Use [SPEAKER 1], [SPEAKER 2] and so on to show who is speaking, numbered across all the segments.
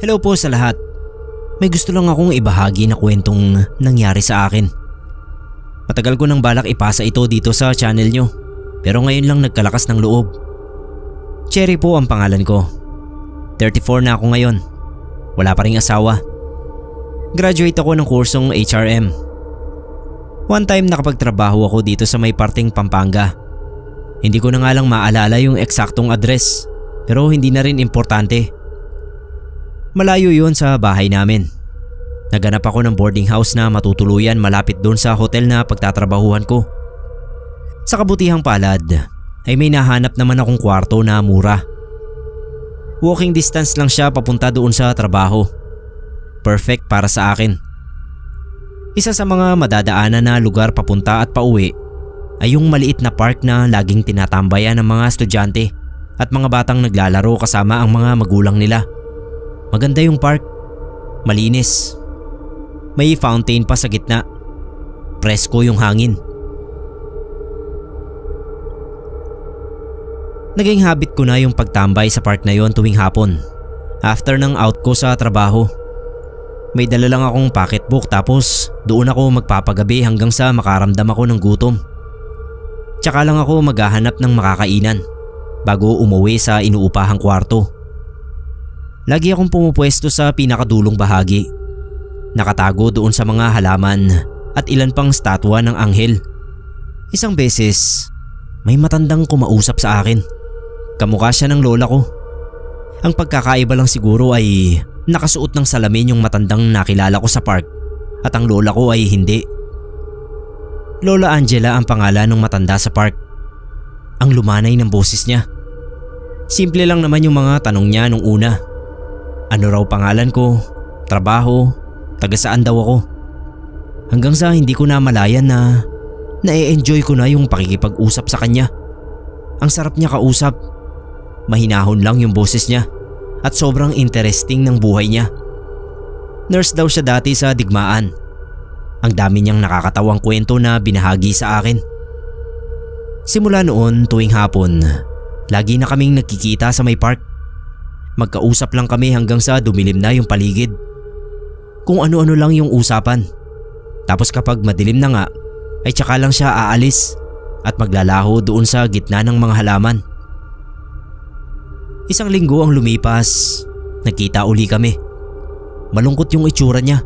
[SPEAKER 1] Hello po sa lahat. May gusto lang akong ibahagi na kwentong nangyari sa akin. Matagal ko nang balak ipasa ito dito sa channel nyo, pero ngayon lang nagkalakas ng loob. Cherry po ang pangalan ko. 34 na ako ngayon. Wala pa ring asawa. Graduate ako ng kursong HRM. One time nakapagtrabaho ako dito sa may parteng Pampanga. Hindi ko na nga lang maalala yung eksaktong address, pero hindi na rin importante. Malayo yun sa bahay namin. Naganap ako ng boarding house na matutuluyan malapit doon sa hotel na pagtatrabahuhan ko. Sa kabutihang palad ay may nahanap naman akong kwarto na mura. Walking distance lang siya papunta doon sa trabaho. Perfect para sa akin. Isa sa mga madadaanan na lugar papunta at pauwi ay yung maliit na park na laging tinatambayan ng mga estudyante at mga batang naglalaro kasama ang mga magulang nila. Maganda yung park. Malinis. May fountain pa sa gitna. Presko yung hangin. Naging habit ko na yung pagtambay sa park na yon tuwing hapon. After ng out ko sa trabaho. May dala lang akong pocketbook tapos doon ako magpapagabi hanggang sa makaramdam ako ng gutom. Tsaka lang ako maghahanap ng makakainan bago umuwi sa inuupahang kwarto. Lagi akong pumupwesto sa pinakadulong bahagi. Nakatago doon sa mga halaman at ilan pang statwa ng anghel. Isang beses, may matandang kumausap sa akin. Kamukha siya ng lola ko. Ang pagkakaiba lang siguro ay nakasuot ng salamin yung matandang nakilala ko sa park at ang lola ko ay hindi. Lola Angela ang pangalan ng matanda sa park. Ang lumanay ng boses niya. Simple lang naman yung mga tanong niya nung una. Ano raw pangalan ko, trabaho, taga saan daw ako. Hanggang sa hindi ko na malayan na na-enjoy ko na yung pakikipag-usap sa kanya. Ang sarap niya kausap. Mahinahon lang yung boses niya at sobrang interesting ng buhay niya. Nurse daw siya dati sa digmaan. Ang dami niyang nakakatawang kwento na binahagi sa akin. Simula noon tuwing hapon, lagi na kaming nagkikita sa may park. Magkausap lang kami hanggang sa dumilim na yung paligid. Kung ano-ano lang yung usapan. Tapos kapag madilim na nga, ay tsaka lang siya aalis at maglalaho doon sa gitna ng mga halaman. Isang linggo ang lumipas, nagkita uli kami. Malungkot yung itsura niya.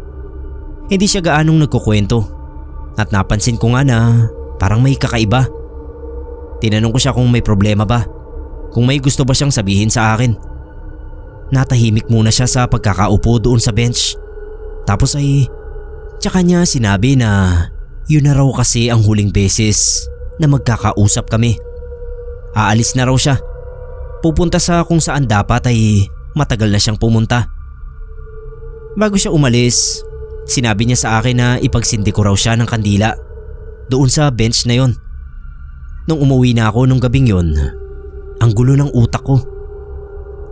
[SPEAKER 1] Hindi siya gaanong nagkukwento at napansin ko nga na parang may kakaiba. Tinanong ko siya kung may problema ba, kung may gusto ba siyang sabihin sa akin. Natahimik muna siya sa pagkakaupo doon sa bench. Tapos ay tsaka niya sinabi na yun na raw kasi ang huling beses na magkakausap kami. Aalis na raw siya. Pupunta sa kung saan dapat ay matagal na siyang pumunta. Bago siya umalis, sinabi niya sa akin na ipagsindi ko raw siya ng kandila doon sa bench na yon. Nung umuwi na ako nung gabing yon, ang gulo ng utak ko.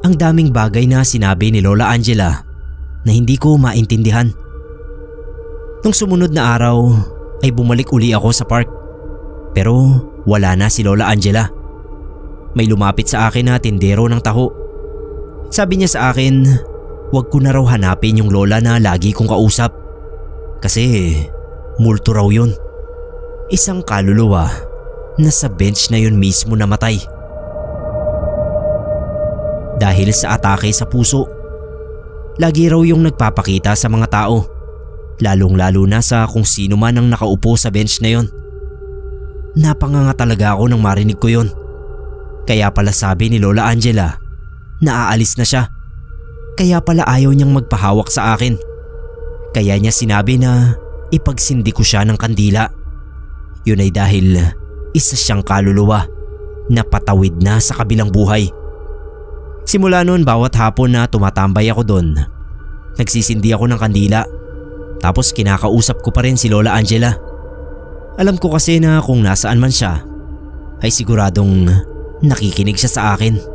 [SPEAKER 1] Ang daming bagay na sinabi ni Lola Angela na hindi ko maintindihan. Nung sumunod na araw ay bumalik uli ako sa park. Pero wala na si Lola Angela. May lumapit sa akin na tindero ng taho. Sabi niya sa akin, wag ko na raw hanapin yung lola na lagi kong kausap. Kasi multo raw yun. Isang kaluluwa na sa bench na yun mismo namatay. Dahil sa atake sa puso. Lagi raw yung nagpapakita sa mga tao, lalong-lalo na sa kung sino man ang nakaupo sa bench na yon. Napanganga talaga ako nang marinig ko yon. Kaya pala sabi ni Lola Angela na aalis na siya. Kaya pala ayaw niyang magpahawak sa akin. Kaya niya sinabi na ipagsindi ko siya ng kandila. Yun ay dahil isa siyang kaluluwa na patawid na sa kabilang buhay. Simula noon bawat hapon na tumatambay ako doon, nagsisindi ako ng kandila. Tapos kinakausap ko pa rin si Lola Angela. Alam ko kasi na kung nasaan man siya, ay siguradong nakikinig siya sa akin.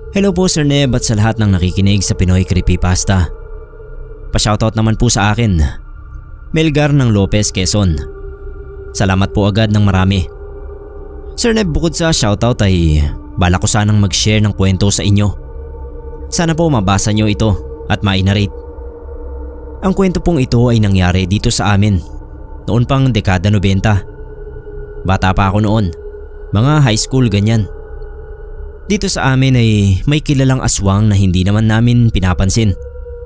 [SPEAKER 1] Hello po Sir Neb at sa lahat ng nakikinig sa Pinoy Creepypasta. Pa-shoutout naman po sa akin. Melgar ng Lopez, Quezon. Salamat po agad ng marami. Sir Neb, bukod sa shoutout ay bala ko sanang mag-share ng kwento sa inyo. Sana po mabasa nyo ito at ma-narrate. Ang kwento pong ito ay nangyari dito sa amin noon pang dekada 90. Bata pa ako noon, mga high school ganyan. Dito sa amin ay may kilalang aswang na hindi naman namin pinapansin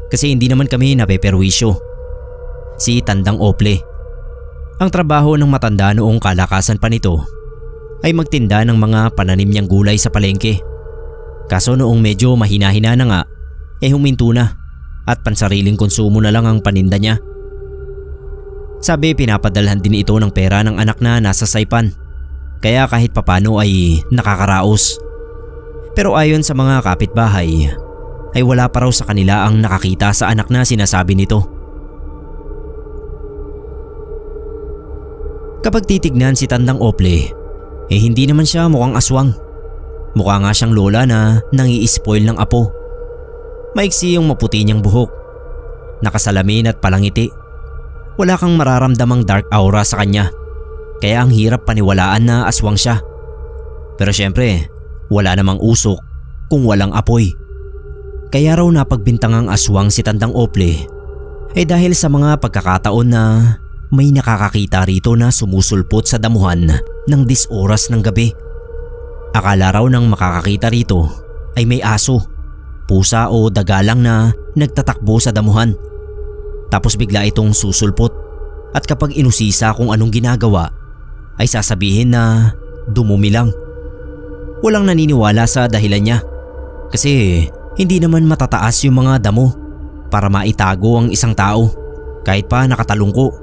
[SPEAKER 1] kasi hindi naman kami napeperwisyo. Si Tandang Ople. Ang trabaho ng matanda noong kalakasan pa nito ay magtinda ng mga pananim niyang gulay sa palengke. Kaso noong medyo mahina-hina na nga, huminto na at pansariling konsumo na lang ang paninda niya. Sabi pinapadalhan din ito ng pera ng anak na nasa Saipan, kaya kahit papano ay nakakaraos. Pero ayon sa mga kapitbahay ay wala pa raw sa kanila ang nakakita sa anak na sinasabi nito. Kapag titignan si Tandang Ople, hindi naman siya mukhang aswang. Mukha nga siyang lola na nangi-spoil ng apo. Maiksi yung maputi niyang buhok, nakasalamin at palangiti. Wala kang mararamdamang dark aura sa kanya, kaya ang hirap paniwalaan na aswang siya. Pero syempre, wala namang usok kung walang apoy. Kaya raw napagbintangang aswang si Tandang Ople ay dahil sa mga pagkakataon na may nakakakita rito na sumusulpot sa damuhan ng 10 oras ng gabi. Akala raw ng makakakita rito ay may aso, pusa o dagalang na nagtatakbo sa damuhan. Tapos bigla itong susulpot at kapag inusisa kung anong ginagawa ay sasabihin na dumumi lang. Walang naniniwala sa dahilan niya kasi hindi naman matataas yung mga damo para maitago ang isang tao kahit pa nakatalungko.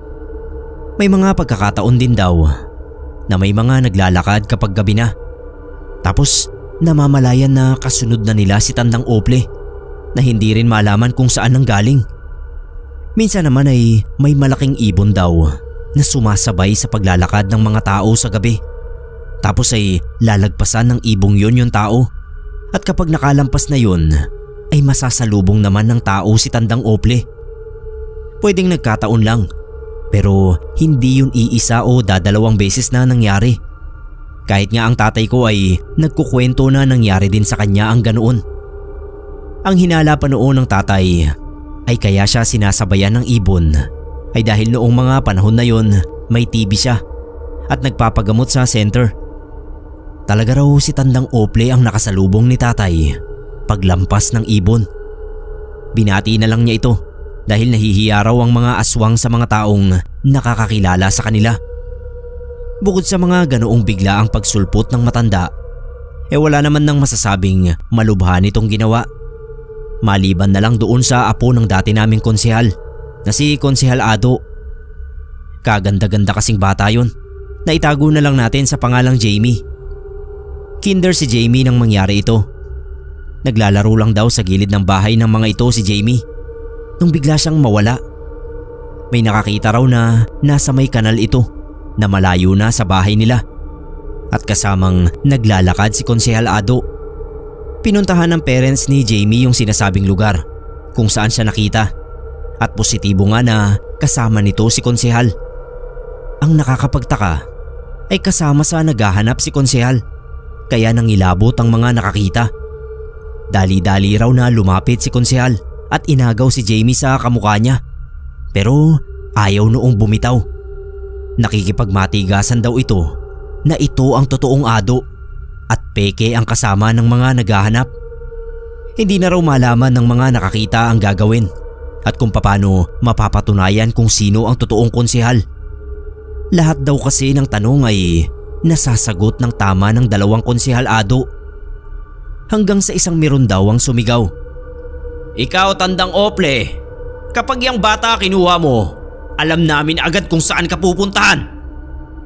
[SPEAKER 1] May mga pagkakataon din daw na may mga naglalakad kapag gabi na. Tapos namamalayan na kasunod na nila si Tandang Ople na hindi rin malaman kung saan nanggaling. Minsan naman ay may malaking ibon daw na sumasabay sa paglalakad ng mga tao sa gabi. Tapos ay lalagpasan ng ibong yun yung tao at kapag nakalampas na yun ay masasalubong naman ng tao si Tandang Ople. Pwedeng nagkataon lang pero hindi yun iisa o dadalawang beses na nangyari. Kahit nga ang tatay ko ay nagkukwento na nangyari din sa kanya ang ganoon. Ang hinala pa noon ng tatay ay kaya siya sinasabayan ng ibon ay dahil noong mga panahon na yon may TB siya at nagpapagamot sa center. Talaga raw si Tandang Ople ang nakasalubong ni tatay paglampas ng ibon. Binati na lang niya ito dahil nahihiya raw ang mga aswang sa mga taong nakakakilala sa kanila. Bukod sa mga ganoong bigla ang pagsulpot ng matanda, wala naman nang masasabing malubha nitong ginawa. Maliban na lang doon sa apo ng dati naming konsehal na si Konsehal Ado. Kaganda-ganda kasing bata yun. Naitago na lang natin sa pangalang Jamie. Kinder si Jamie nang mangyari ito. Naglalaro lang daw sa gilid ng bahay ng mga ito si Jamie nung bigla siyang mawala. May nakakita raw na nasa may kanal ito na malayo na sa bahay nila at kasamang naglalakad si Konsehal Ado. Pinuntahan ng parents ni Jamie yung sinasabing lugar kung saan siya nakita at positibo nga na kasama nito si Konsehal. Ang nakakapagtaka ay kasama sa naghahanap si Konsehal kaya nangilabot ang mga nakakita. Dali-dali raw na lumapit si Konsehal at inagaw si Jamie sa kamukha niya pero ayaw noong bumitaw. Nakikipagmatigasan daw ito na ito ang totoong Ado at peke ang kasama ng mga naghahanap. Hindi na raw malaman ng mga nakakita ang gagawin at kung paano mapapatunayan kung sino ang totoong konsehal. Lahat daw kasi ng tanong ay nasasagot ng tama ng dalawang konsehal Ado. Hanggang sa isang meron daw ang sumigaw, "Ikaw, Tandang Ople, kapag yung bata kinuha mo, alam namin agad kung saan ka pupuntahan.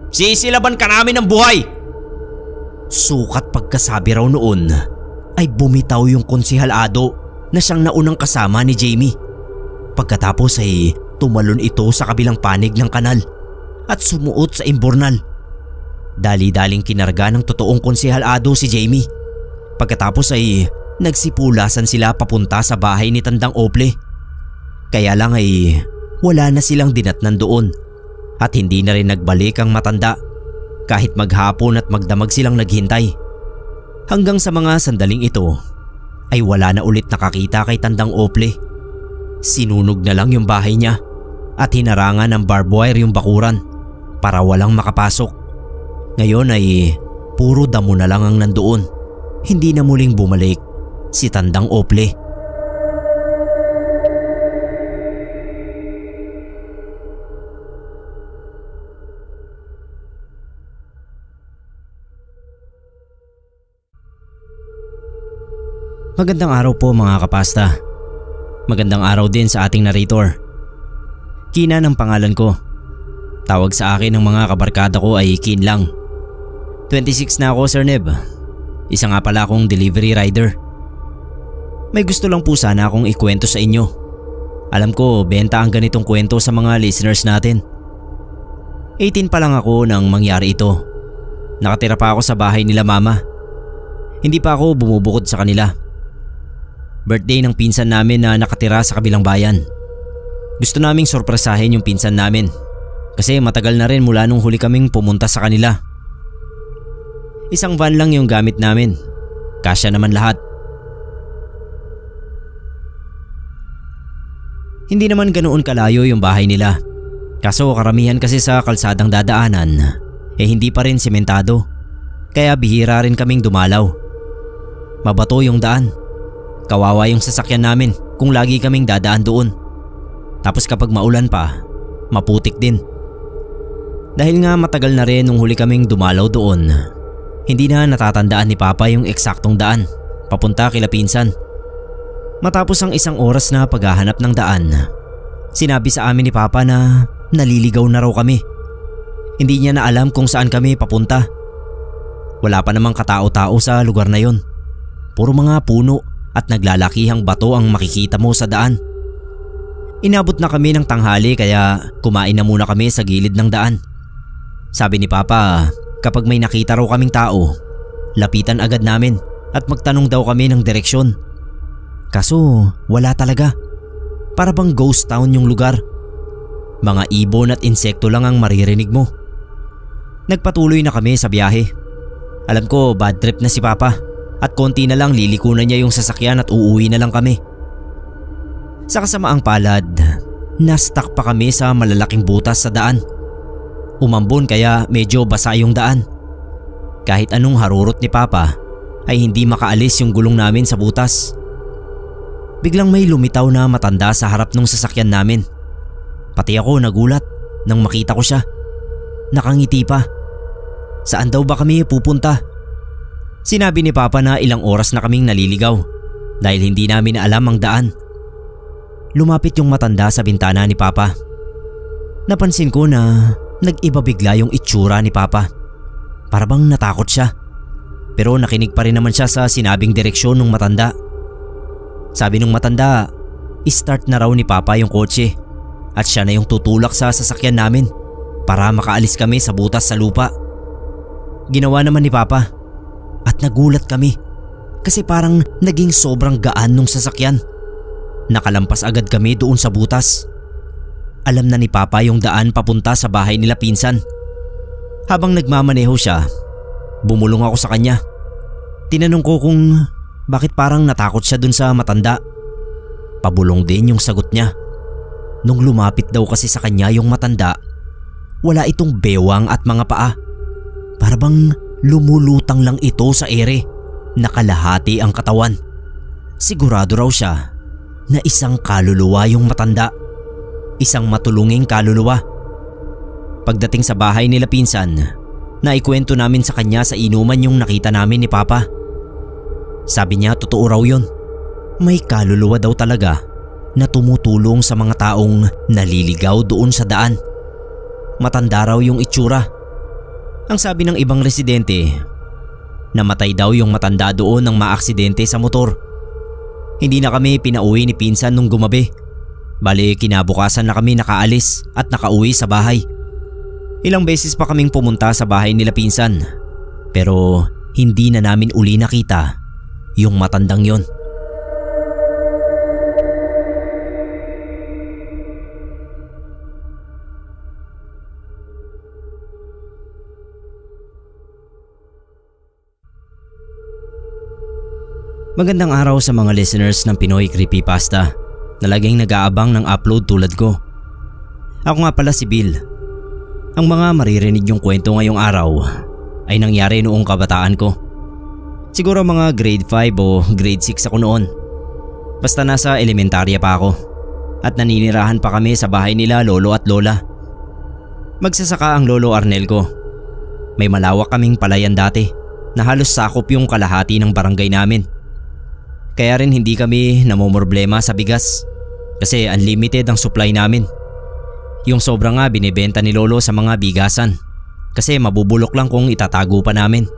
[SPEAKER 1] Sisilaban ka namin ng buhay." Sukat pagkasabi raw noon ay bumitaw yung Konsehal Ado na siyang naunang kasama ni Jamie. Pagkatapos ay tumalon ito sa kabilang panig ng kanal at sumuot sa imbornal. Dali-daling kinarga ng totoong Konsehal Ado si Jamie. Pagkatapos ay nagsipulasan sila papunta sa bahay ni Tandang Ople. Kaya lang ay wala na silang dinatnan doon at hindi na rin nagbalik ang matanda kahit maghapon at magdamag silang naghintay. Hanggang sa mga sandaling ito ay wala na ulit nakakita kay Tandang Ople. Sinunog na lang yung bahay niya at hinarangan ng barbed wire yung bakuran para walang makapasok. Ngayon ay puro damo na lang ang nandoon. Hindi na muling bumalik si Tandang Ople. Magandang araw po mga kapasta. Magandang araw din sa ating narrator. Kina ang pangalan ko. Tawag sa akin ng mga kabarkada ko ay Kin lang. 26 na ako, Sir Neb. Isa nga pala akong delivery rider. May gusto lang po sana akong ikwento sa inyo. Alam ko benta ang ganitong kwento sa mga listeners natin. 18 pa lang ako nang mangyari ito. Nakatira pa ako sa bahay nila mama. Hindi pa ako bumubukod sa kanila. Birthday ng pinsan namin na nakatira sa kabilang bayan. Gusto naming sorpresahin yung pinsan namin kasi matagal na rin mula nung huli kaming pumunta sa kanila. Isang van lang yung gamit namin. Kasya naman lahat. Hindi naman ganoon kalayo yung bahay nila. Kaso karamihan kasi sa kalsadang dadaanan hindi pa rin sementado. Kaya bihira rin kaming dumalaw. Mabato yung daan. Kawawa yung sasakyan namin kung lagi kaming dadaan doon. Tapos kapag maulan pa, maputik din. Dahil nga matagal na rin nung huli kaming dumalaw doon, hindi na natatandaan ni Papa yung eksaktong daan papunta kila pinsan. Matapos ang isang oras na paghahanap ng daan, sinabi sa amin ni Papa na naliligaw na raw kami. Hindi niya na alam kung saan kami papunta. Wala pa namang katao-tao sa lugar na yon. Puro mga puno at naglalakihang bato ang makikita mo sa daan. Inabot na kami ng tanghali kaya kumain na muna kami sa gilid ng daan. Sabi ni Papa, kapag may nakita raw kaming tao, lapitan agad namin at magtanong daw kami ng direksyon. Kaso wala talaga. Para bang ghost town yung lugar. Mga ibon at insekto lang ang maririnig mo. Nagpatuloy na kami sa biyahe. Alam ko bad trip na si Papa. At konti na lang lilikunan niya yung sasakyan at uuwi na lang kami. Sa kasamaang palad, na-stuck pa kami sa malalaking butas sa daan. Umambon kaya medyo basa yung daan. Kahit anong harurot ni Papa ay hindi makaalis yung gulong namin sa butas. Biglang may lumitaw na matanda sa harap ng sasakyan namin. Pati ako nagulat nang makita ko siya. Nakangiti pa. Saan daw ba kami pupunta? Sinabi ni Papa na ilang oras na kaming naliligaw dahil hindi namin alam ang daan. Lumapit yung matanda sa bintana ni Papa. Napansin ko na nag-iba bigla yung itsura ni Papa. Para bang natakot siya. Pero nakinig pa rin naman siya sa sinabing direksyon ng matanda. Sabi ng matanda, i-start na raw ni Papa yung kotse at siya na yung tutulak sa sasakyan namin para makaalis kami sa butas sa lupa. Ginawa naman ni Papa. At nagulat kami kasi parang naging sobrang gaan nung sasakyan. Nakalampas agad kami doon sa butas. Alam na ni Papa yung daan papunta sa bahay nila pinsan. Habang nagmamaneho siya, bumulong ako sa kanya. Tinanong ko kung bakit parang natakot siya dun sa matanda. Pabulong din yung sagot niya. Nung lumapit daw kasi sa kanya yung matanda, wala itong bewang at mga paa. Para bang lumulutang lang ito sa ere, nakalahati ang katawan. Sigurado raw siya na isang kaluluwa yung matanda. Isang matulunging kaluluwa. Pagdating sa bahay nila pinsan, naikwento namin sa kanya sa inuman yung nakita namin ni Papa. Sabi niya totoo raw yun. May kaluluwa daw talaga na tumutulong sa mga taong naliligaw doon sa daan. Matanda raw yung itsura. Ang sabi ng ibang residente, namatay daw yung matanda doon nang maaksidente sa motor. Hindi na kami pinauwi ni pinsan nung gumabi. Bali kinabukasan na kami nakaalis at nakauwi sa bahay. Ilang beses pa kaming pumunta sa bahay nila pinsan, pero hindi na namin uli nakita yung matandang yon. Magandang araw sa mga listeners ng Pinoy Creepypasta na laging nag-aabang ng upload tulad ko. Ako nga pala si Bill. Ang mga maririnig yung kwento ngayong araw ay nangyari noong kabataan ko. Siguro mga grade 5 o grade 6 ako noon. Basta nasa elementarya pa ako at naninirahan pa kami sa bahay nila lolo at lola. Magsasaka ang lolo Arnel ko. May malawak kaming palayan dati na halos sakop yung kalahati ng barangay namin. Kaya rin hindi kami namomroblema sa bigas kasi unlimited ang supply namin. Yung sobra nga binibenta ni lolo sa mga bigasan kasi mabubulok lang kung itatago pa namin.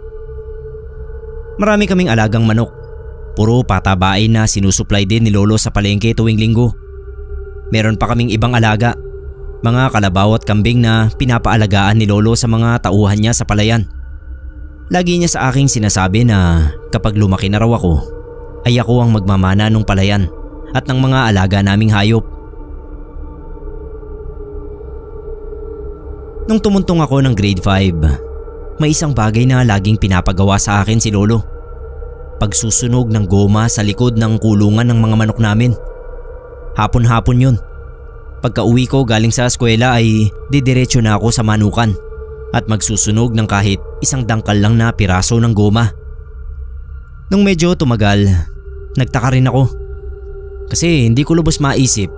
[SPEAKER 1] Marami kaming alagang manok. Puro patabain na sinusupply din ni lolo sa palengke tuwing linggo. Meron pa kaming ibang alaga, mga kalabaw at kambing na pinapaalagaan ni lolo sa mga tauhan niya sa palayan. Lagi niya sa aking sinasabi na kapag lumaki na raw ako, ay ako ang magmamana ng palayan at ng mga alaga naming hayop. Nung tumuntong ako ng grade 5, may isang bagay na laging pinapagawa sa akin si lolo. Pagsusunog ng goma sa likod ng kulungan ng mga manok namin. Hapon-hapon yun. Pagka uwi ko galing sa eskwela ay didiretso na ako sa manukan at magsusunog ng kahit isang dangkal lang na piraso ng goma. Nung medyo tumagal, nagtaka rin ako kasi hindi ko lubos maisip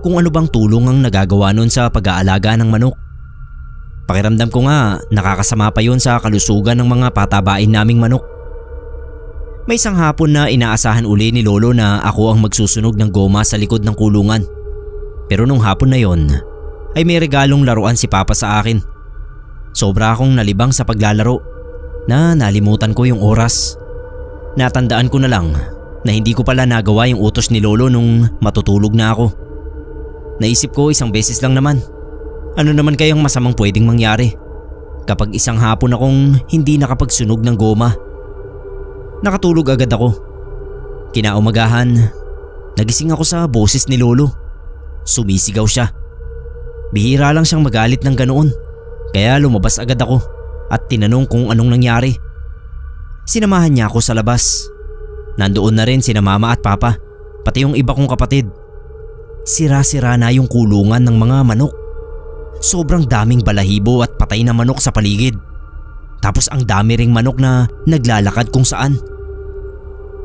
[SPEAKER 1] kung ano bang tulong ang nagagawa nun sa pag-aalaga ng manok. Pakiramdam ko nga nakakasama pa yun sa kalusugan ng mga patabain naming manok. May isang hapon na inaasahan uli ni lolo na ako ang magsusunog ng goma sa likod ng kulungan. Pero nung hapon na yon ay may regalong laruan si papa sa akin. Sobra akong nalibang sa paglalaro na nalimutan ko yung oras. Natandaan ko na lang na hindi ko pala nagawa yung utos ni lolo nung matutulog na ako. Naisip ko isang beses lang naman. Ano naman kayang masamang pwedeng mangyari kapag isang hapon akong hindi nakapagsunog ng goma? Nakatulog agad ako. Kinaumagahan, nagising ako sa boses ni lolo. Sumisigaw siya. Bihira lang siyang magalit ng ganoon, kaya lumabas agad ako at tinanong kung anong nangyari. Sinamahan niya ako sa labas. Nandoon na rin sina mama at papa, pati yung iba kong kapatid. Sira-sira na yung kulungan ng mga manok. Sobrang daming balahibo at patay na manok sa paligid. Tapos ang dami ring manok na naglalakad kung saan.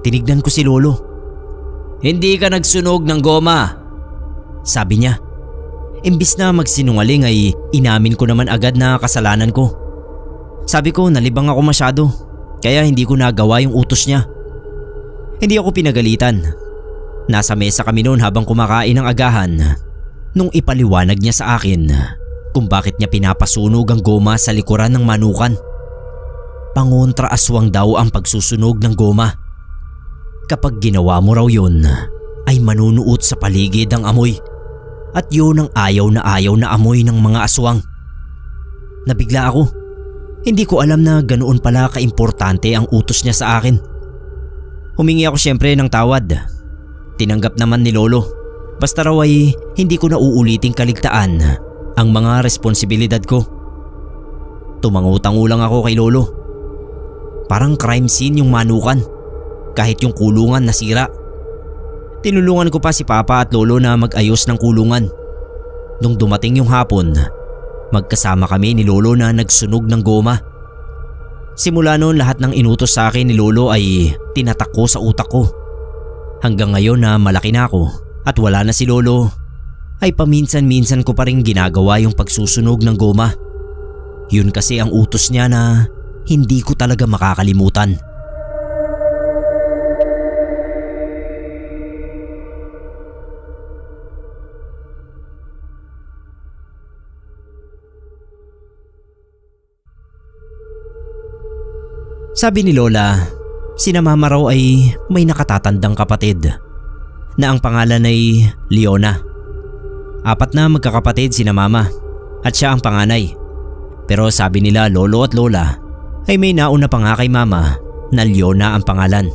[SPEAKER 1] Tinignan ko si lolo. "Hindi ka nagsunog ng goma," sabi niya. Imbis na magsinungaling ay inamin ko naman agad na kasalanan ko. Sabi ko nalibang ako masyado kaya hindi ko nagawa yung utos niya. Hindi ako pinagalitan. Nasa mesa kami noon habang kumakain ng agahan nung ipaliwanag niya sa akin kung bakit niya pinapasunog ang goma sa likuran ng manukan. Pangontra aswang daw ang pagsusunog ng goma. Kapag ginawa mo raw yun ay manunuot sa paligid ang amoy at yun ang ayaw na amoy ng mga aswang. Nabigla ako. Hindi ko alam na ganoon pala kaimportante ang utos niya sa akin. Humingi ako siyempre ng tawad. Tinanggap naman ni lolo. Basta raw ay hindi ko na uuliting kaligtaan ang mga responsibilidad ko. Tumangutango lang ako kay lolo. Parang crime scene yung manukan, kahit yung kulungan nasira. Tinulungan ko pa si papa at lolo na mag-ayos ng kulungan. Nung dumating yung hapon, magkasama kami ni lolo na nagsunog ng goma. Simula noon lahat ng inutos sa akin ni lolo ay tinatak ko sa utak ko. Hanggang ngayon na malaki na ako at wala na si lolo, ay paminsan-minsan ko pa rin ginagawa yung pagsusunog ng goma. Yun kasi ang utos niya na hindi ko talaga makakalimutan. Sabi ni lola, sina mama raw ay may nakatatandang kapatid na ang pangalan ay Leona. 4 na magkakapatid sina mama at siya ang panganay. Pero sabi nila lolo at lola ay may nauna pa nga kay mama na Leona ang pangalan.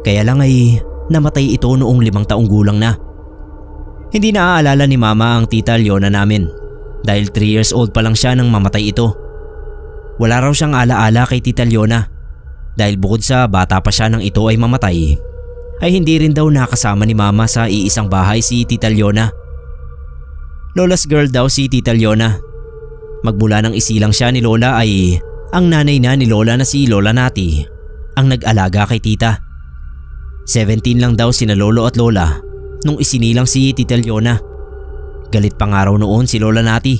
[SPEAKER 1] Kaya lang ay namatay ito noong 5 taong gulang na. Hindi naaalala ni mama ang tita Leona namin dahil 3 years old pa lang siya nang mamatay ito. Wala raw siyang alaala kay tita Leona Dahil bukod sa bata pa siya nang ito ay mamatay, ay hindi rin daw nakasama ni mama sa iisang bahay si Tita Leona. Lola's girl daw si Tita Leona. Magmula nang isilang siya ni Lola ay ang nanay na ni Lola na si Lola Nati ang nag-alaga kay tita. 17 lang daw sina lolo at lola nung isinilang si Tita Leona. Galit pa nga raw noon si Lola Nati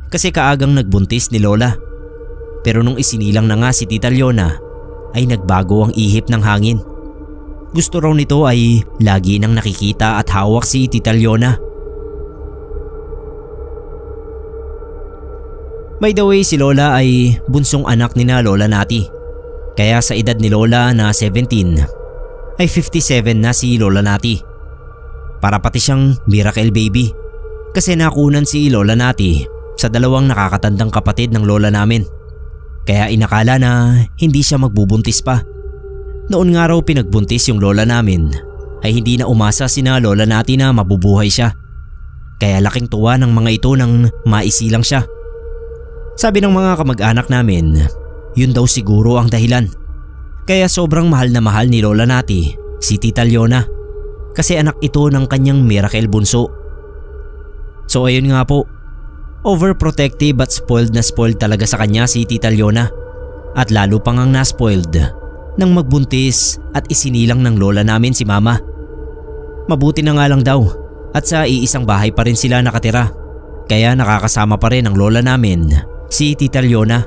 [SPEAKER 1] kasi kaagang nagbuntis ni Lola. Pero nung isinilang na nga si Tita Leona ay nagbago ang ihip ng hangin. Gusto raw nito ay lagi nang nakikita at hawak si Tita Leona. By the way, si Lola ay bunsong anak ni na Lola Nati. Kaya sa edad ni Lola na 17 ay 57 na si Lola Nati. Para pati siyang miracle baby kasi nakunan si Lola Nati sa dalawang nakakatandang kapatid ng lola namin. Kaya inakala na hindi siya magbubuntis pa. Noon nga raw pinagbuntis yung lola namin ay hindi na umasa sina Lola Nati na mabubuhay siya. Kaya laking tuwa ng mga ito nang maisilang siya. Sabi ng mga kamag-anak namin, yun daw siguro ang dahilan. Kaya sobrang mahal na mahal ni Lola Nati si Tita Leona kasi anak ito ng kanyang miracle bunso. So ayun nga po, overprotective at spoiled na spoiled talaga sa kanya si Tita Leona. At lalo pang ang na-spoiled nang magbuntis at isinilang ng lola namin si mama. Mabuti na nga lang daw at sa iisang bahay pa rin sila nakatira. Kaya nakakasama pa rin ang lola namin, si Tita Leona.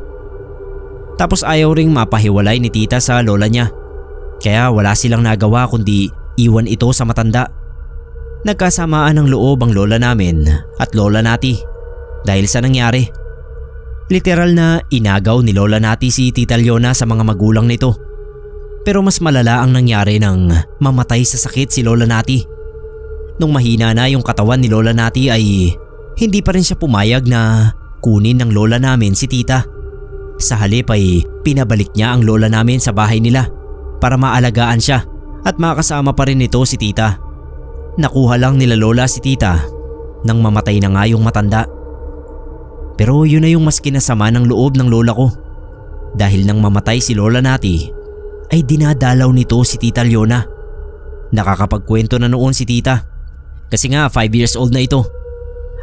[SPEAKER 1] Tapos ayaw ring mapahiwalay ni tita sa lola niya. Kaya wala silang nagawa kundi iwan ito sa matanda. Nagkasamaan ng loob ang lola namin at Lola Nati dahil sa nangyari. Literal na inagaw ni Lola Nati si Tita Leona sa mga magulang nito. Pero mas malala ang nangyari nang mamatay sa sakit si Lola Nati. Nung mahina na yung katawan ni Lola Nati ay hindi pa rin siya pumayag na kunin ng lola namin si tita. Sa halip ay pinabalik niya ang lola namin sa bahay nila para maalagaan siya at makasama pa rin nito si tita. Nakuha lang nila lola si tita nang mamatay na nga yung matanda. Pero yun na yung mas kinasama ng loob ng lola ko. Dahil nang mamatay si Lola Nati ay dinadalaw nito si Tita Leona. Nakakapagkwento na noon si tita kasi nga 5 years old na ito.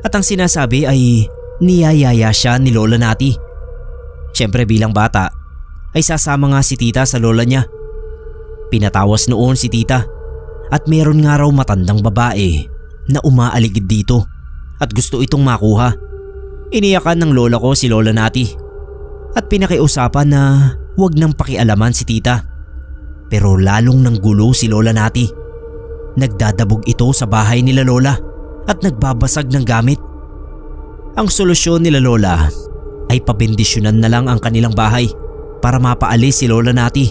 [SPEAKER 1] At ang sinasabi ay niyayaya siya ni Lola Nati. Siyempre bilang bata ay sasama nga si tita sa lola niya. Pinatawas noon si tita at meron nga raw matandang babae na umaaligid dito at gusto itong makuha. Iniyakan ng lola ko si Lola Nati at pinakiusapan na huwag nang pakialaman si tita. Pero lalong nanggulo si Lola Nati. Nagdadabog ito sa bahay nila lola at nagbabasag ng gamit. Ang solusyon nila lola ay pabendisyonan na lang ang kanilang bahay para mapaalis si Lola Nati.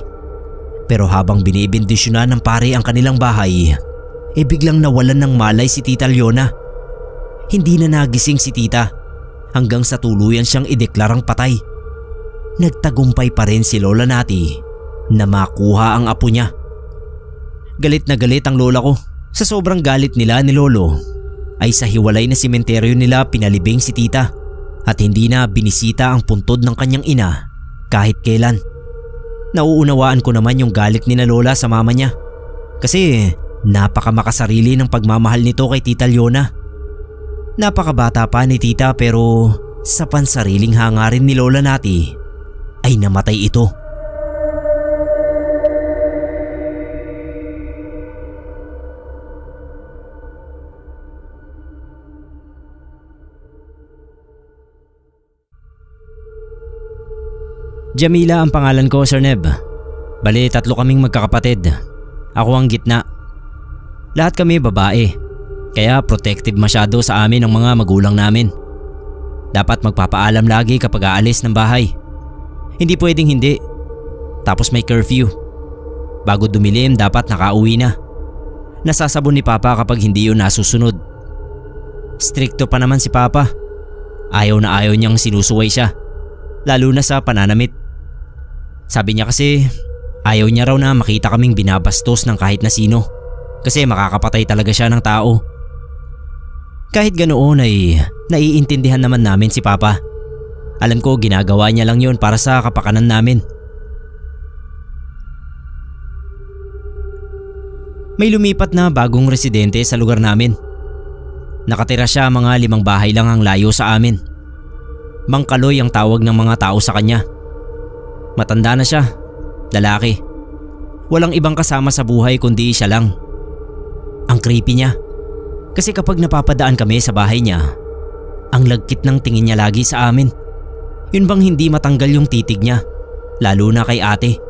[SPEAKER 1] Pero habang binibendisyonan ng pare ang kanilang bahay, biglang nawalan ng malay si Tita Leona. Hindi na nagising si tita hanggang sa tuluyan siyang ideklarang patay. Nagtagumpay pa rin si Lola Nati na makuha ang apo niya. Galit na galit ang lola ko sa sobrang galit nila ni lolo ay sa hiwalay na sementeryo nila pinalibing si tita at hindi na binisita ang puntod ng kanyang ina kahit kailan. Nauunawaan ko naman yung galit ni na lola sa mama niya kasi napakamakasarili ng pagmamahal nito kay Tita Leona. Napakabata pa ni tita pero sa pansariling hangarin ni Lola Nati ay namatay ito. Jamila ang pangalan ko, Sir Neb. Bali, 3 kaming magkakapatid. Ako ang gitna. Lahat kami babae. Kaya protective masyado sa amin ang mga magulang namin. Dapat magpapaalam lagi kapag aalis ng bahay. Hindi pwedeng hindi. Tapos may curfew. Bago dumilim dapat nakauwi na. Nasasabon ni Papa kapag hindi yun nasusunod. Stricto pa naman si Papa. Ayaw na ayaw niyang sinusuway siya. Lalo na sa pananamit. Sabi niya kasi ayaw niya raw na makita kaming binabastos ng kahit na sino. Kasi makakapatay talaga siya ng tao. Kahit ganoon ay naiintindihan naman namin si Papa. Alam ko ginagawa niya lang yun para sa kapakanan namin. May lumipat na bagong residente sa lugar namin. Nakatira siya, mga 5 bahay lang ang layo sa amin. Mang Kaloy ang tawag ng mga tao sa kanya. Matanda na siya, lalaki. Walang ibang kasama sa buhay kundi siya lang. Ang creepy niya. Kasi kapag napapadaan kami sa bahay niya, ang lagkit ng tingin niya lagi sa amin. Yun bang hindi matanggal yung titig niya, lalo na kay ate.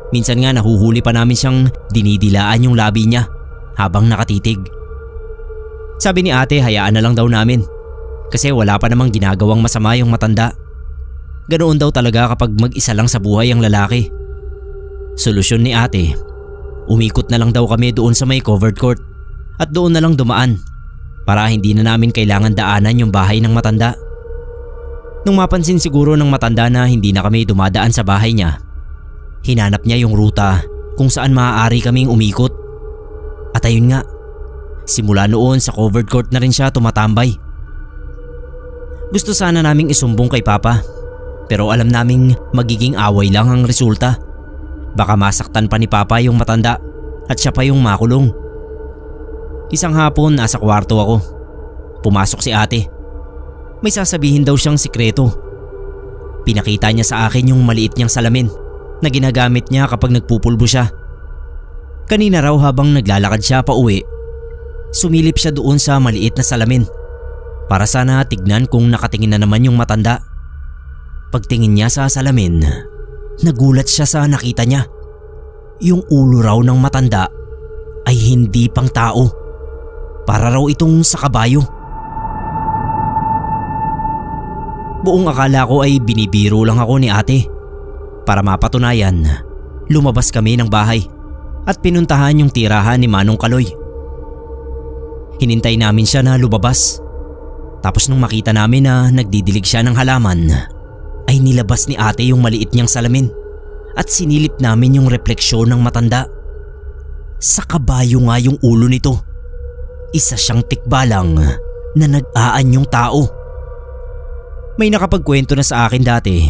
[SPEAKER 1] Minsan nga nahuhuli pa namin siyang dinidilaan yung labi niya habang nakatitig. Sabi ni ate, hayaan na lang daw namin kasi wala pa namang ginagawang masama yung matanda. Ganoon daw talaga kapag mag-isa lang sa buhay ang lalaki. Solusyon ni ate, umikot na lang daw kami doon sa may covered court at doon na lang dumaan para hindi na namin kailangan daanan yung bahay ng matanda. Nung mapansin siguro ng matanda na hindi na kami dumadaan sa bahay niya, hinanap niya yung ruta kung saan maaari kaming umikot. At ayun nga, simula noon sa covered court na rin siya tumatambay. Gusto sana naming isumbong kay Papa, pero alam naming magiging away lang ang resulta. Baka masaktan pa ni Papa yung matanda at siya pa yung makulong. Isang hapon nasa kwarto ako. Pumasok si ate. May sasabihin daw siyang sikreto. Pinakita niya sa akin yung maliit niyang salamin na ginagamit niya kapag nagpupulbo siya. Kanina raw habang naglalakad siya pa uwi, sumilip siya doon sa maliit na salamin para sana tignan kung nakatingin na naman yung matanda. Pagtingin niya sa salamin, nagulat siya sa nakita niya. Yung ulo raw ng matanda ay hindi pang tao. Para raw itong sa kabayo. Buong akala ko ay binibiro lang ako ni ate. Para mapatunayan, lumabas kami ng bahay at pinuntahan yung tirahan ni Manong Kaloy. Hinintay namin siya na lumabas. Tapos nung makita namin na nagdidilig siya ng halaman, ay nilabas ni ate yung maliit niyang salamin at sinilip namin yung refleksyon ng matanda. Sa kabayo nga yung ulo nito. Isa siyang tikbalang na nag-aanyong tao. May nakapagkwento na sa akin dati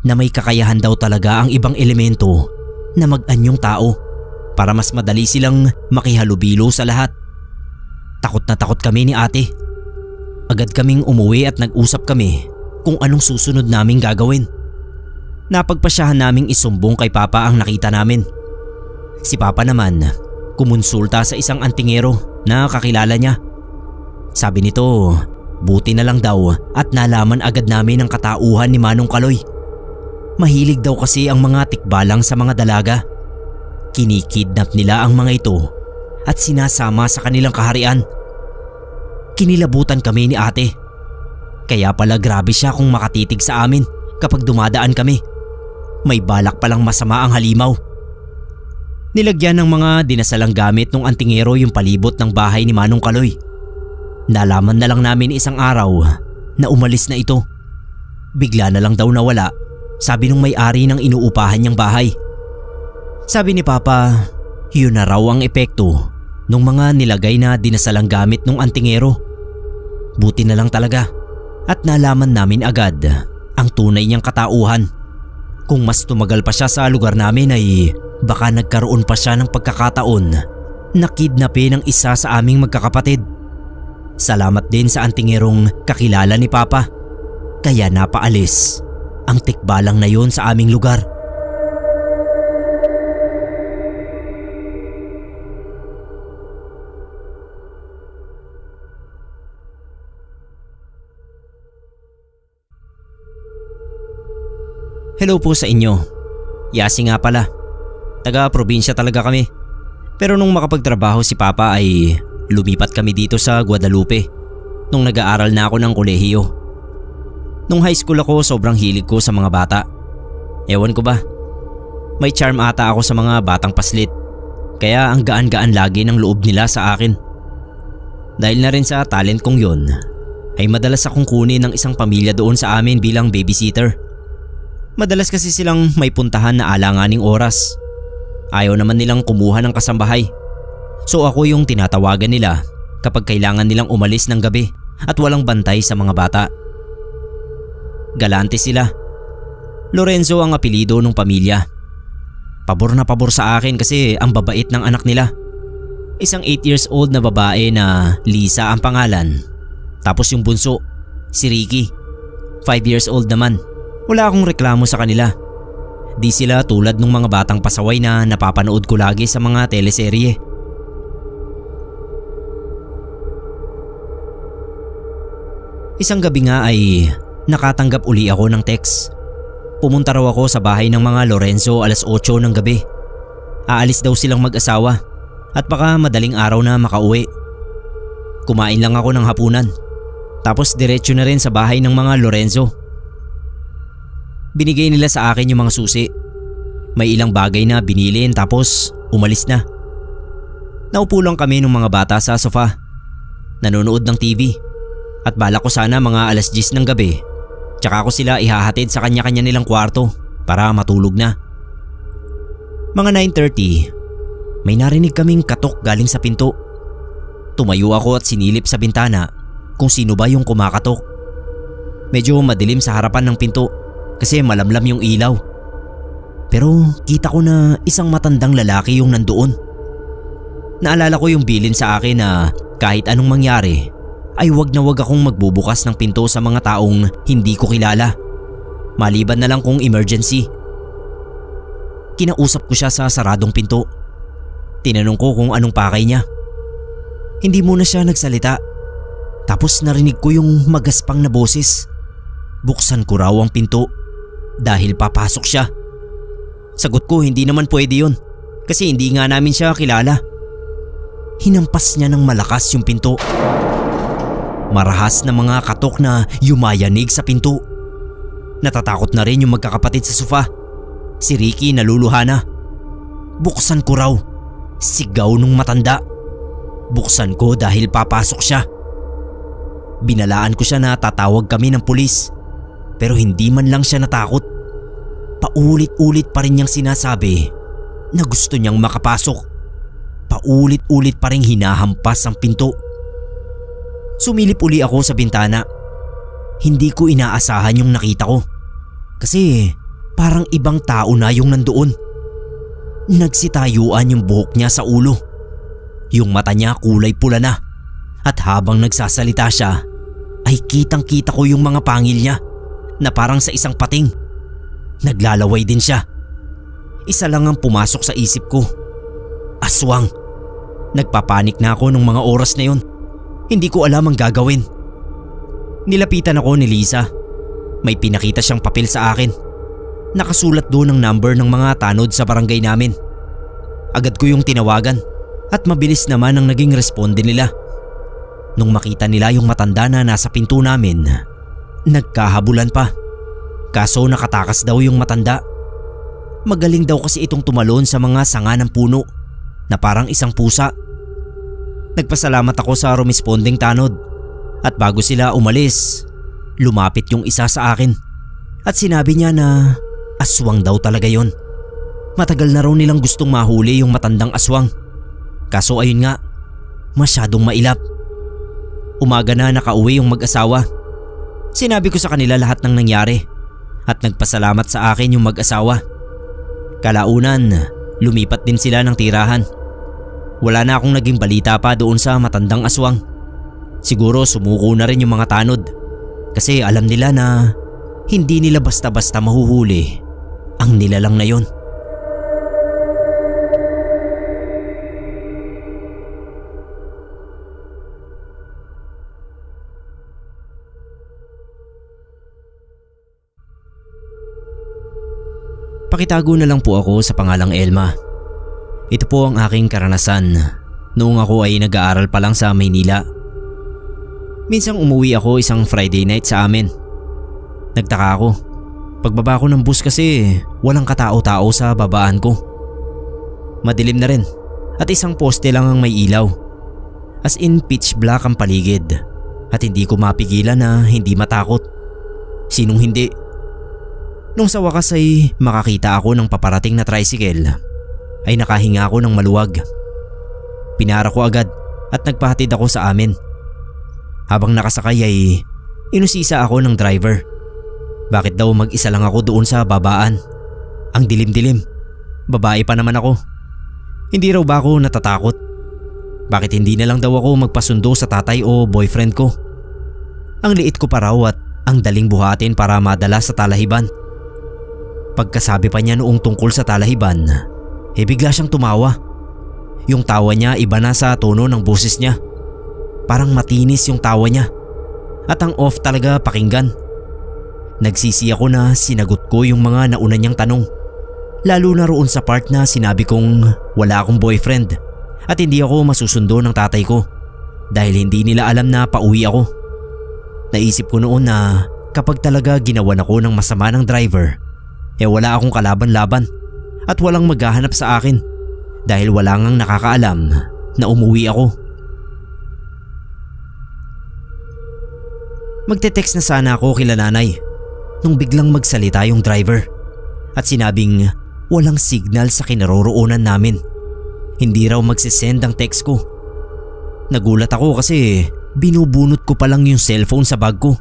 [SPEAKER 1] na may kakayahan daw talaga ang ibang elemento na mag-anyong tao para mas madali silang makihalubilo sa lahat. Takot na takot kami ni ate. Agad kaming umuwi at nag-usap kami kung anong susunod naming gagawin. Napagpasyahan naming isumbong kay Papa ang nakita namin. Si Papa naman kumonsulta sa isang antingero na kakilala niya. Sabi nito, buti na lang daw at nalaman agad namin ang katauhan ni Manong Kaloy. Mahilig daw kasi ang mga tikbalang sa mga dalaga. Kinikidnap nila ang mga ito at sinasama sa kanilang kaharian. Kinilabutan kami ni ate. Kaya pala grabe siya kung makatitig sa amin kapag dumadaan kami. May balak palang masama ang halimaw. Nilagyan ng mga dinasalang gamit ng antingero yung palibot ng bahay ni Manong Kaloy. Nalaman na lang namin isang araw na umalis na ito. Bigla na lang daw nawala, sabi nung may-ari ng inuupahan niyang bahay. Sabi ni Papa, yun na raw ang epekto ng mga nilagay na dinasalang gamit ng antingero. Buti na lang talaga at nalaman namin agad ang tunay niyang katauhan. Kung mas tumagal pa siya sa lugar namin ay baka nagkaroon pa siya ng pagkakataon na kidnapin ng isa sa aming magkakapatid. Salamat din sa antingerong kakilala ni Papa. Kaya napaalis ang tikbalang na yon sa aming lugar. Hello po sa inyo. Yasi nga pala. Taga-probinsya talaga kami. Pero nung makapagtrabaho si Papa ay lumipat kami dito sa Guadalupe nung nag-aaral na ako ng kolehiyo. Nung high school ako, sobrang hilig ko sa mga bata. Ewan ko ba, may charm ata ako sa mga batang paslit. Kaya ang gaan-gaan lagi ng loob nila sa akin. Dahil na rin sa talent kong yon, ay madalas akong kunin ng isang pamilya doon sa amin bilang babysitter. Madalas kasi silang may puntahan na alanganing oras. Ayaw naman nilang kumuha ng kasambahay. So ako yung tinatawagan nila kapag kailangan nilang umalis ng gabi at walang bantay sa mga bata. Galante sila. Lorenzo ang apelido ng pamilya. Pabor na pabor sa akin kasi ang babait ng anak nila Isang 8 years old na babae na Lisa ang pangalan. Tapos yung bunso, si Ricky, 5 years old naman. Wala akong reklamo sa kanila. Di sila tulad ng mga batang pasaway na napapanood ko lagi sa mga teleserye. Isang gabi nga ay nakatanggap uli ako ng text. Pumunta raw ako sa bahay ng mga Lorenzo alas 8 ng gabi. Aalis daw silang mag-asawa at baka madaling araw na makauwi. Kumain lang ako ng hapunan. Tapos diretso na rin sa bahay ng mga Lorenzo. Binigay nila sa akin yung mga susi. May ilang bagay na binilin tapos umalis na. Naupo lang kami ng mga bata sa sofa. Nanonood ng TV. At balak ko sana mga alas 10 ng gabi. Tsaka ko sila ihahatid sa kanya-kanya nilang kwarto para matulog na. Mga 9:30, may narinig kaming katok galing sa pinto. Tumayo ako at sinilip sa bintana kung sino ba yung kumakatok. Medyo madilim sa harapan ng pinto kasi malamlam yung ilaw. Pero kita ko na isang matandang lalaki yung nandoon. Naalala ko yung bilin sa akin na kahit anong mangyari ay wag na wag akong magbubukas ng pinto sa mga taong hindi ko kilala. Maliban na lang kung emergency. Kinausap ko siya sa saradong pinto. Tinanong ko kung anong pakay niya. Hindi muna siya nagsalita. Tapos narinig ko yung magaspang na boses. Buksan ko raw ang pinto dahil papasok siya. Sagot ko hindi naman pwede yun kasi hindi nga namin siya kilala. Hinampas niya ng malakas yung pinto. Marahas na mga katok na yumayanig sa pinto. Natatakot na rin yung magkakapatid sa sofa. Si Ricky naluluha na. Buksan ko raw. Sigaw nung matanda. Buksan ko dahil papasok siya. Binalaan ko siya na tatawag kami ng pulis. Pero hindi man lang siya natakot. Paulit-ulit pa rin niyang sinasabi na gusto niyang makapasok. Paulit-ulit pa rin hinahampas ang pinto. Sumilip uli ako sa bintana. Hindi ko inaasahan yung nakita ko. Kasi parang ibang tao na yung nandoon. Nagsitayuan yung buhok niya sa ulo. Yung mata niya kulay pula na. At habang nagsasalita siya, ay kitang-kita ko yung mga pangil niya na parang sa isang pating. Naglalaway din siya. Isa lang ang pumasok sa isip ko. Aswang. Nagpapanik na ako nung mga oras na yun. Hindi ko alam ang gagawin. Nilapitan ako ni Lisa. May pinakita siyang papel sa akin. Nakasulat doon ang number ng mga tanod sa barangay namin. Agad ko yung tinawagan at mabilis naman ang naging responde nila. Nung makita nila yung matanda na nasa pinto namin, nagkahabulan pa. Kaso nakatakas daw yung matanda. Magaling daw kasi itong tumalon sa mga sanga ng puno na parang isang pusa. Nagpasalamat ako sa rumesponding tanod at bago sila umalis, lumapit yung isa sa akin at sinabi niya na aswang daw talaga yon. Matagal na raw nilang gustong mahuli yung matandang aswang. Kaso ayun nga, masyadong mailap. Umaga na nakauwi yung mag-asawa. Sinabi ko sa kanila lahat ng nangyari at nagpasalamat sa akin yung mag-asawa. Kalaunan, lumipat din sila ng tirahan. Wala na akong naging balita pa doon sa matandang aswang. Siguro sumuko na rin yung mga tanod kasi alam nila na hindi nila basta-basta mahuhuli ang nilalang na yon. Pakitago na lang po ako sa pangalang Elma. Ito po ang aking karanasan noong ako ay nag-aaral pa lang sa Maynila. Minsang umuwi ako isang Friday night sa amin. Nagtaka ako. Pagbaba ko ng bus kasi walang katao-tao sa babaan ko. Madilim na rin at isang poste lang ang may ilaw. As in pitch black ang paligid at hindi ko mapigilan na hindi matakot. Sinong hindi? Nung sa wakas ay makakita ako ng paparating na tricycle, ay nakahinga ako ng maluwag. Pinara ko agad at nagpahatid ako sa amin. Habang nakasakay ay inusisa ako ng driver. Bakit daw mag-isa lang ako doon sa babaan? Ang dilim-dilim. Babae pa naman ako. Hindi raw ba ako natatakot? bakit hindi na lang daw ako magpasundo sa tatay o boyfriend ko. Ang liit ko pa raw at ang daling buhatin para madala sa talahiban. Pagkasabi pa niya noong tungkol sa talahiban, bigla siyang tumawa. Yung tawa niya iba na sa tono ng boses niya. Parang matinis yung tawa niya at ang off talaga pakinggan. Nagsisi ako na sinagot ko yung mga nauna niyang tanong. Lalo na roon sa part na sinabi kong wala akong boyfriend at hindi ako masusundo ng tatay ko dahil hindi nila alam na pauwi ako. Naisip ko noon na kapag talaga ginawan ako ng masama ng driver, wala akong kalaban-laban at walang maghahanap sa akin dahil wala ngang nakakaalam na umuwi ako. Magte-text na sana ako kila nanay nung biglang magsalita yung driver at sinabing walang signal sa kinaroroonan namin. Hindi raw magsisend ang text ko. Nagulat ako kasi binubunot ko pa lang yung cellphone sa bag ko.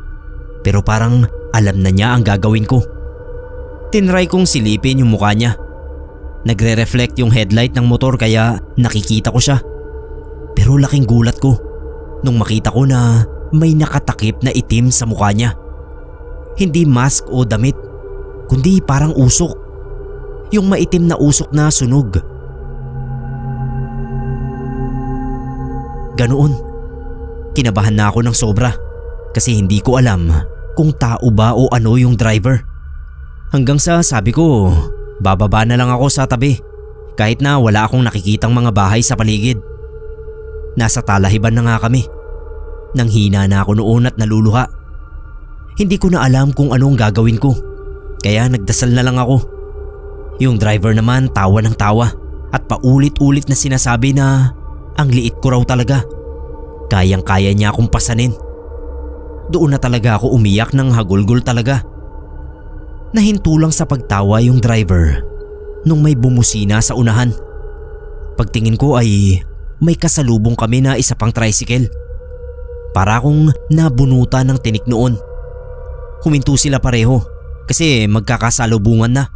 [SPEAKER 1] Pero parang alam na niya ang gagawin ko. Tinry kong silipin yung mukha niya. Nagre-reflect yung headlight ng motor kaya nakikita ko siya. Pero laking gulat ko nung makita ko na may nakatakip na itim sa mukha niya. Hindi mask o damit, kundi parang usok. Yung maitim na usok na sunog. Ganoon. Kinabahan na ako ng sobra kasi hindi ko alam kung tao ba o ano yung driver. Hanggang sa sabi ko, bababa na lang ako sa tabi kahit na wala akong nakikitang mga bahay sa paligid. Nasa talahiban na nga kami. Nanghina na ako noon at naluluha. Hindi ko na alam kung anong gagawin ko kaya nagdasal na lang ako. Yung driver naman tawa ng tawa at paulit-ulit na sinasabi na ang liit ko raw talaga. Kayang-kaya niya akong pasanin. Doon na talaga ako umiyak ng hagulgol talaga. Nahinto lang sa pagtawa yung driver nung may bumusina sa unahan. Pagtingin ko ay may kasalubong kami na isa pang tricycle. Para akong nabunutan ng tinik noon. Huminto sila pareho kasi magkakasalubungan na.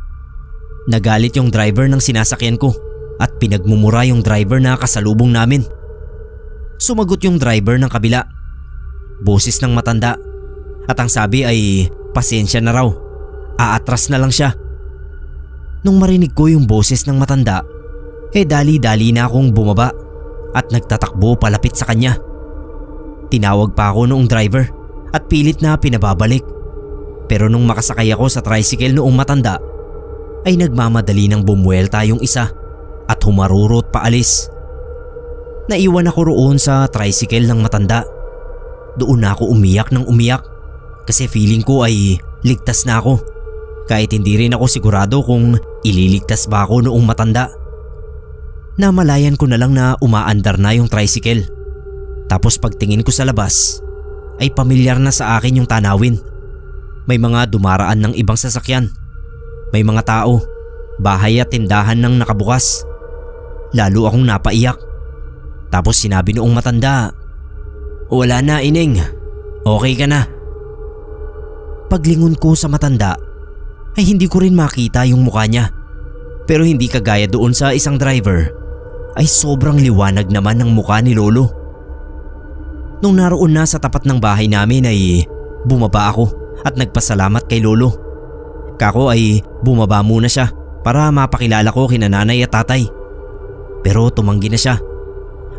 [SPEAKER 1] Nagalit yung driver ng sinasakyan ko at pinagmumura yung driver na kasalubong namin. Sumagot yung driver ng kabila. Boses ng matanda at ang sabi ay pasensya na raw. Aatras na lang siya. Nung marinig ko yung boses ng matanda, dali-dali na akong bumaba at nagtatakbo palapit sa kanya. Tinawag pa ako noong driver at pilit na pinababalik. Pero nung makasakay ako sa tricycle noong matanda, ay nagmamadali ng bumuelta yung isa at humarurot paalis. Naiwan ako roon sa tricycle ng matanda. Doon na ako umiyak ng umiyak kasi feeling ko ay ligtas na ako. Kahit hindi rin ako sigurado kung ililigtas ba ako noong matanda. Namalayan ko na lang na umaandar na yung tricycle. Tapos pagtingin ko sa labas ay pamilyar na sa akin yung tanawin. May mga dumaraan ng ibang sasakyan. May mga tao, bahay at tindahan nang nakabukas. Lalo akong napaiyak. Tapos sinabi noong matanda, "Wala na, Ineng. Okay ka na." Paglingon ko sa matanda ay hindi ko rin makita yung mukha niya. Pero hindi kagaya doon sa isang driver, ay sobrang liwanag naman ng mukha ni Lolo. Nung naroon na sa tapat ng bahay namin ay bumaba ako at nagpasalamat kay Lolo. Kako ay bumaba muna siya para mapakilala ko kina nanay at tatay. Pero tumanggi na siya.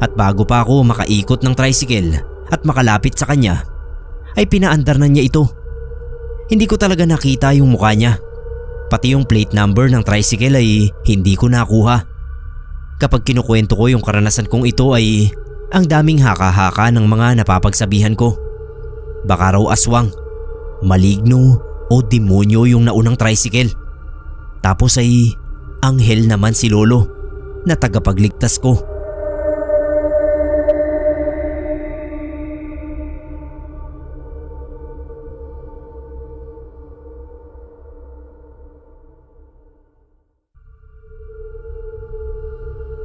[SPEAKER 1] At bago pa ako makaikot ng tricycle at makalapit sa kanya, ay pinaandar na niya ito. Hindi ko talaga nakita yung mukha niya. Pati yung plate number ng tricycle ay hindi ko nakuha. Kapag kinukwento ko yung karanasan kong ito ay ang daming haka-haka ng mga napapagsabihan ko. Baka raw aswang, maligno o demonyo yung naunang tricycle. Tapos ay anghel naman si Lolo na tagapagligtas ko.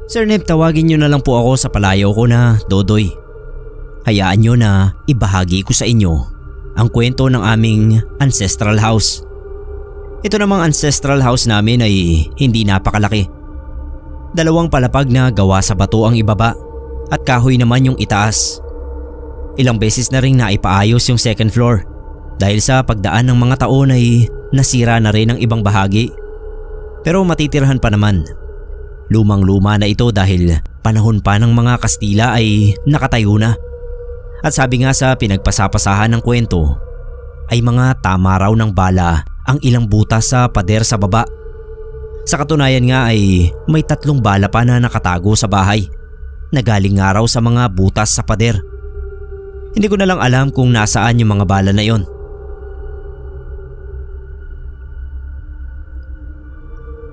[SPEAKER 1] Sir Neb, tawagin niyo na lang po ako sa palayaw ko na Dodoy. Hayaan niyo na ibahagi ko sa inyo ang kwento ng aming ancestral house. Ito namang ancestral house namin ay hindi napakalaki. 2 palapag na gawa sa bato ang ibaba at kahoy naman yung itaas. Ilang beses na rin naipaayos yung second floor dahil sa pagdaan ng mga taon ay nasira na rin ang ibang bahagi. Pero matitirhan pa naman. Lumang-luma na ito dahil panahon pa ng mga Kastila ay nakatayo na. At sabi nga sa pinagpasapasahan ng kwento ay mga tama raw ng bala ang ilang butas sa pader sa baba. Sa katunayan nga ay may 3 bala pa na nakatago sa bahay na galing nga raw sa mga butas sa pader. Hindi ko na lang alam kung nasaan yung mga bala na yon.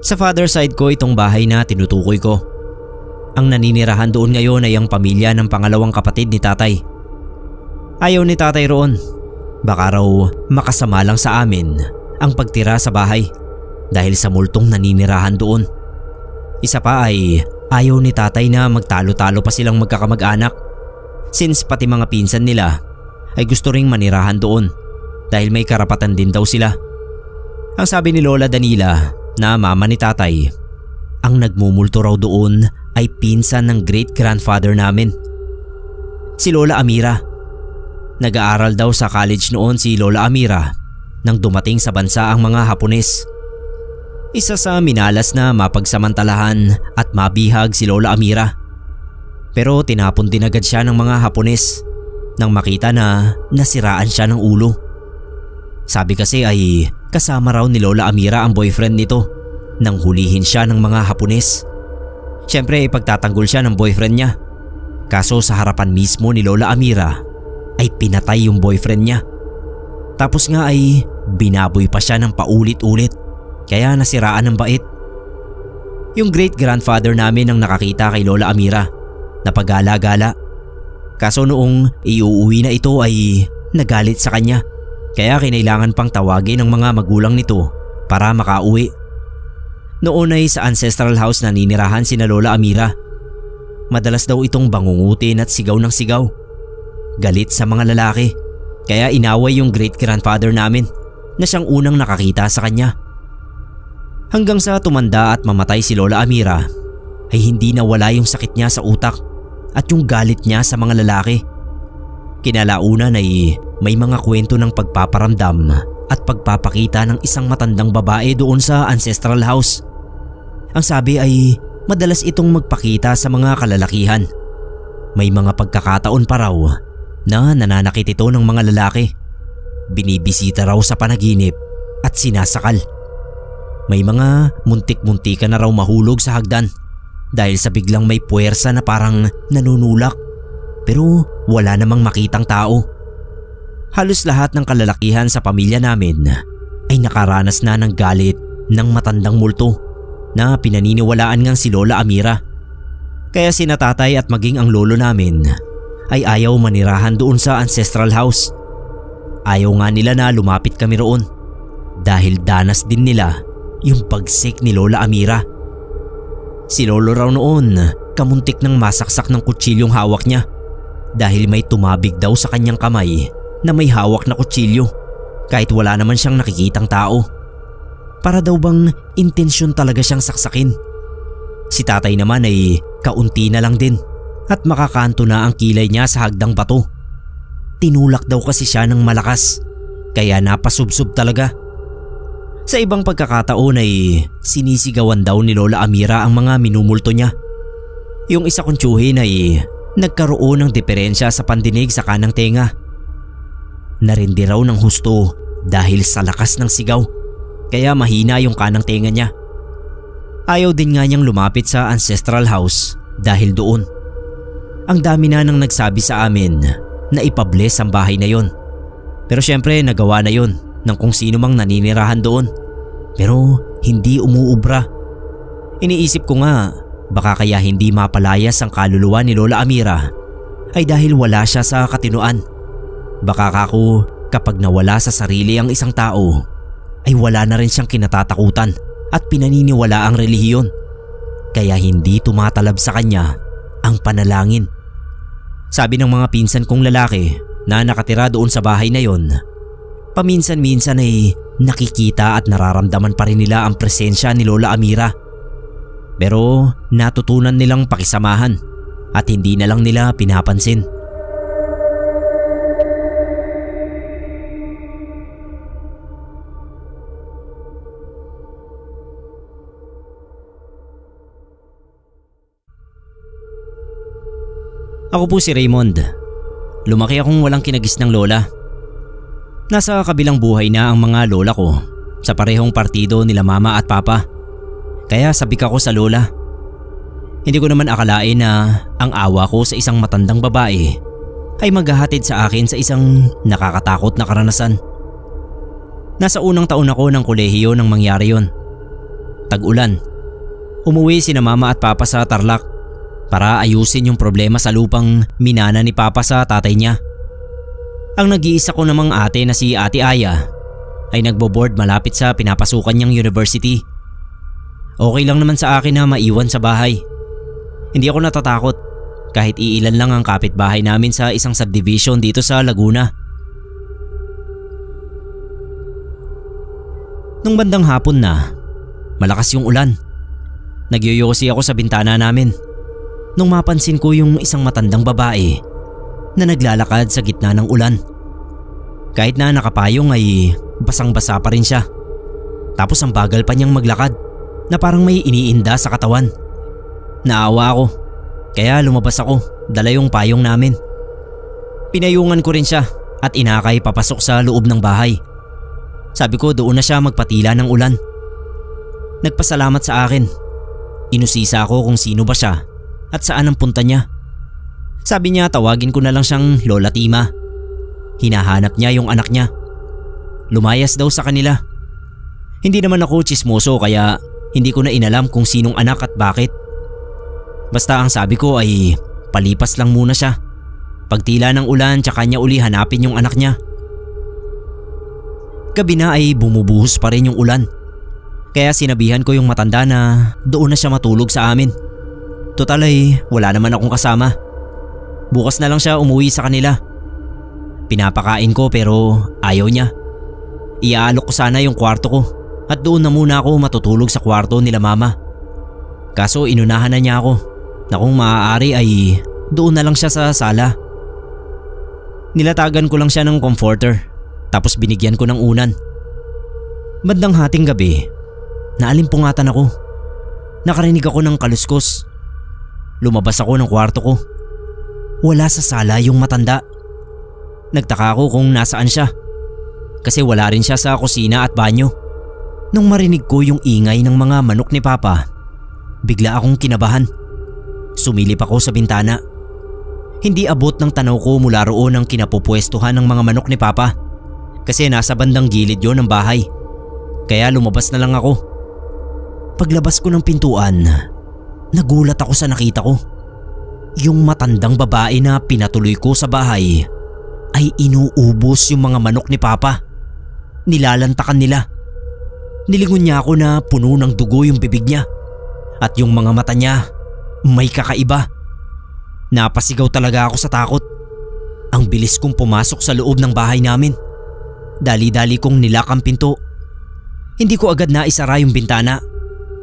[SPEAKER 1] Sa father side ko itong bahay na tinutukoy ko. Ang naninirahan doon ngayon ay ang pamilya ng pangalawang kapatid ni tatay. Ayaw ni tatay roon. Baka raw makasama lang sa amin ang pagtira sa bahay dahil sa multong naninirahan doon. Isa pa ay ayaw ni tatay na magtalo-talo pa silang magkakamag-anak since pati mga pinsan nila ay gusto ring manirahan doon dahil may karapatan din daw sila. Ang sabi ni Lola Danila na mama ni tatay, ang nagmumulto raw doon ay pinsan ng great-grandfather namin, si Lola Amira. Nag-aaral daw sa college noon si Lola Amira nang dumating sa bansa ang mga Hapones. Isa sa minalas na mapagsamantalahan at mabihag si Lola Amira. Pero tinapon din agad siya ng mga Hapones nang makita na nasiraan siya ng ulo. Sabi kasi ay kasama raw ni Lola Amira ang boyfriend nito nang hulihin siya ng mga Hapones. Siyempre ipagtatanggol siya ng boyfriend niya. Kaso sa harapan mismo ni Lola Amira ay pinatay yung boyfriend niya. Tapos nga ay binaboy pa siya ng paulit-ulit kaya nasiraan ng bait. Yung great-grandfather namin ang nakakita kay Lola Amira na pagala-gala. Kaso noong iuuwi na ito ay nagalit sa kanya kaya kinailangan pang tawagin ng mga magulang nito para makauwi. Noon ay sa ancestral house na ninirahan sina Lola Amira. Madalas daw itong bangungutin at sigaw ng sigaw. Galit sa mga lalaki kaya inaway yung great-grandfather namin na siyang unang nakakita sa kanya. Hanggang sa tumanda at mamatay si Lola Amira ay hindi nawala yung sakit niya sa utak at yung galit niya sa mga lalaki. Kinalaunan ay may mga kwento ng pagpaparamdam at pagpapakita ng isang matandang babae doon sa ancestral house. Ang sabi ay madalas itong magpakita sa mga kalalakihan. May mga pagkakataon pa raw na nananakit ito ng mga lalaki. Binibisita raw sa panaginip at sinasakal. May mga muntik-muntika na raw mahulog sa hagdan dahil sa biglang may puwersa na parang nanunulak pero wala namang makitang tao. Halos lahat ng kalalakihan sa pamilya namin ay nakaranas na ng galit ng matandang multo na pinaniniwalaan ngang si Lola Amira. Kaya sina tatay at maging ang lolo namin ay ayaw manirahan doon sa ancestral house. Ayaw nga nila na lumapit kami roon dahil danas din nila yung pagsik ni Lola Amira. Si lolo raw noon kamuntik nang masaksak ng kutsilyong hawak niya dahil may tumabig daw sa kanyang kamay na may hawak na kutsilyo kahit wala naman siyang nakikitang tao. Para daw bang intensyon talaga siyang saksakin. Si tatay naman ay kaunti na lang din at makakanto na ang kilay niya sa hagdang bato. Tinulak daw kasi siya ng malakas kaya napasubsob talaga. Sa ibang pagkakataon ay sinisigawan daw ni Lola Amira ang mga minumulto niya. Yung isa kong tiyuhin ay nagkaroon ng diferensya sa pandinig sa kanang tenga. Narindi raw ng husto dahil sa lakas ng sigaw kaya mahina yung kanang tenga niya. Ayaw din nga niyang lumapit sa ancestral house dahil doon. Ang dami na nang nagsabi sa amin na ipabless ang bahay na yon. Pero syempre nagawa na yon ng kung sino mang naninirahan doon. Pero hindi umuubra. Iniisip ko nga baka kaya hindi mapalayas ang kaluluwa ni Lola Amira ay dahil wala siya sa katinuan. Baka kako kapag nawala sa sarili ang isang tao ay wala na rin siyang kinatatakutan at pinaniniwala ang relihiyon. Kaya hindi tumatalab sa kanya ang panalangin. Sabi ng mga pinsan kong lalaki na nakatira doon sa bahay na yon, paminsan-minsan ay nakikita at nararamdaman pa rin nila ang presensya ni Lola Amira. Pero natutunan nilang pakisamahan at hindi na lang nila pinapansin. Ako po si Raymond. Lumaki akong walang kinagis ng lola. Nasa kabilang buhay na ang mga lola ko sa parehong partido nila mama at papa. Kaya sabik ako sa lola. Hindi ko naman akalain na ang awa ko sa isang matandang babae ay maghahatid sa akin sa isang nakakatakot na karanasan. Nasa unang taon ako ng kolehiyo nang mangyari yon. Tag-ulan. Umuwi sina mama at papa sa Tarlac para ayusin yung problema sa lupang minana ni papa sa tatay niya. Ang nag-iisa ko namang ate na si Ate Aya ay nagbo-board malapit sa pinapasukan niyang university. Okay lang naman sa akin na maiwan sa bahay. Hindi ako natatakot kahit iilan lang ang kapitbahay namin sa isang subdivision dito sa Laguna. Nung bandang hapon na, malakas yung ulan. Nagyoyosi ako sa bintana namin nung mapansin ko yung isang matandang babae na naglalakad sa gitna ng ulan. Kahit na nakapayong ay basang-basa pa rin siya. Tapos ang bagal pa niyang maglakad na parang may iniinda sa katawan. Naawa ako kaya lumabas ako, dala yung payong namin. Pinayungan ko rin siya at inakay papasok sa loob ng bahay. Sabi ko doon na siya magpatila ng ulan. Nagpasalamat sa akin. Inusisa ako kung sino ba siya at saan ang punta niya. Sabi niya tawagin ko na lang siyang Lola Tima. Hinahanap niya yung anak niya. Lumayas daw sa kanila. Hindi naman ako tsismoso kaya hindi ko na inalam kung sinong anak at bakit. Basta ang sabi ko ay palipas lang muna siya. Pagtila ng ulan tsaka niya uli hanapin yung anak niya. Gabi na ay bumubuhos pa rin yung ulan. Kaya sinabihan ko yung matanda na doon na siya matulog sa amin. Total ay wala naman akong kasama. Bukas na lang siya umuwi sa kanila. Pinapakain ko pero ayaw niya. Iaalok ko sana yung kwarto ko at doon na muna ako matutulog sa kwarto nila mama. Kaso inunahan na niya ako na kung maaari ay doon na lang siya sa sala. Nilatagan ko lang siya ng comforter tapos binigyan ko ng unan. Bandang hating gabi, naalimpungatan ako. Nakarinig ako ng kaluskos. Lumabas ako ng kwarto ko. Wala sa sala yung matanda. Nagtaka ako kung nasaan siya kasi wala rin siya sa kusina at banyo. Nung marinig ko yung ingay ng mga manok ni Papa, bigla akong kinabahan. Sumilip ako sa bintana. Hindi abot ng tanaw ko mula roon ang kinapupwestuhan ng mga manok ni Papa kasi nasa bandang gilid yon ng bahay. Kaya lumabas na lang ako. Paglabas ko ng pintuan, nagulat ako sa nakita ko. Yung matandang babae na pinatuloy ko sa bahay ay inuubos yung mga manok ni Papa. Nilalantakan nila. Nilingon niya ako na puno ng dugo yung bibig niya at yung mga mata niya may kakaiba. Napasigaw talaga ako sa takot. Ang bilis kong pumasok sa loob ng bahay namin. Dali-dali kong nilak ang pinto. Hindi ko agad naisara yung bintana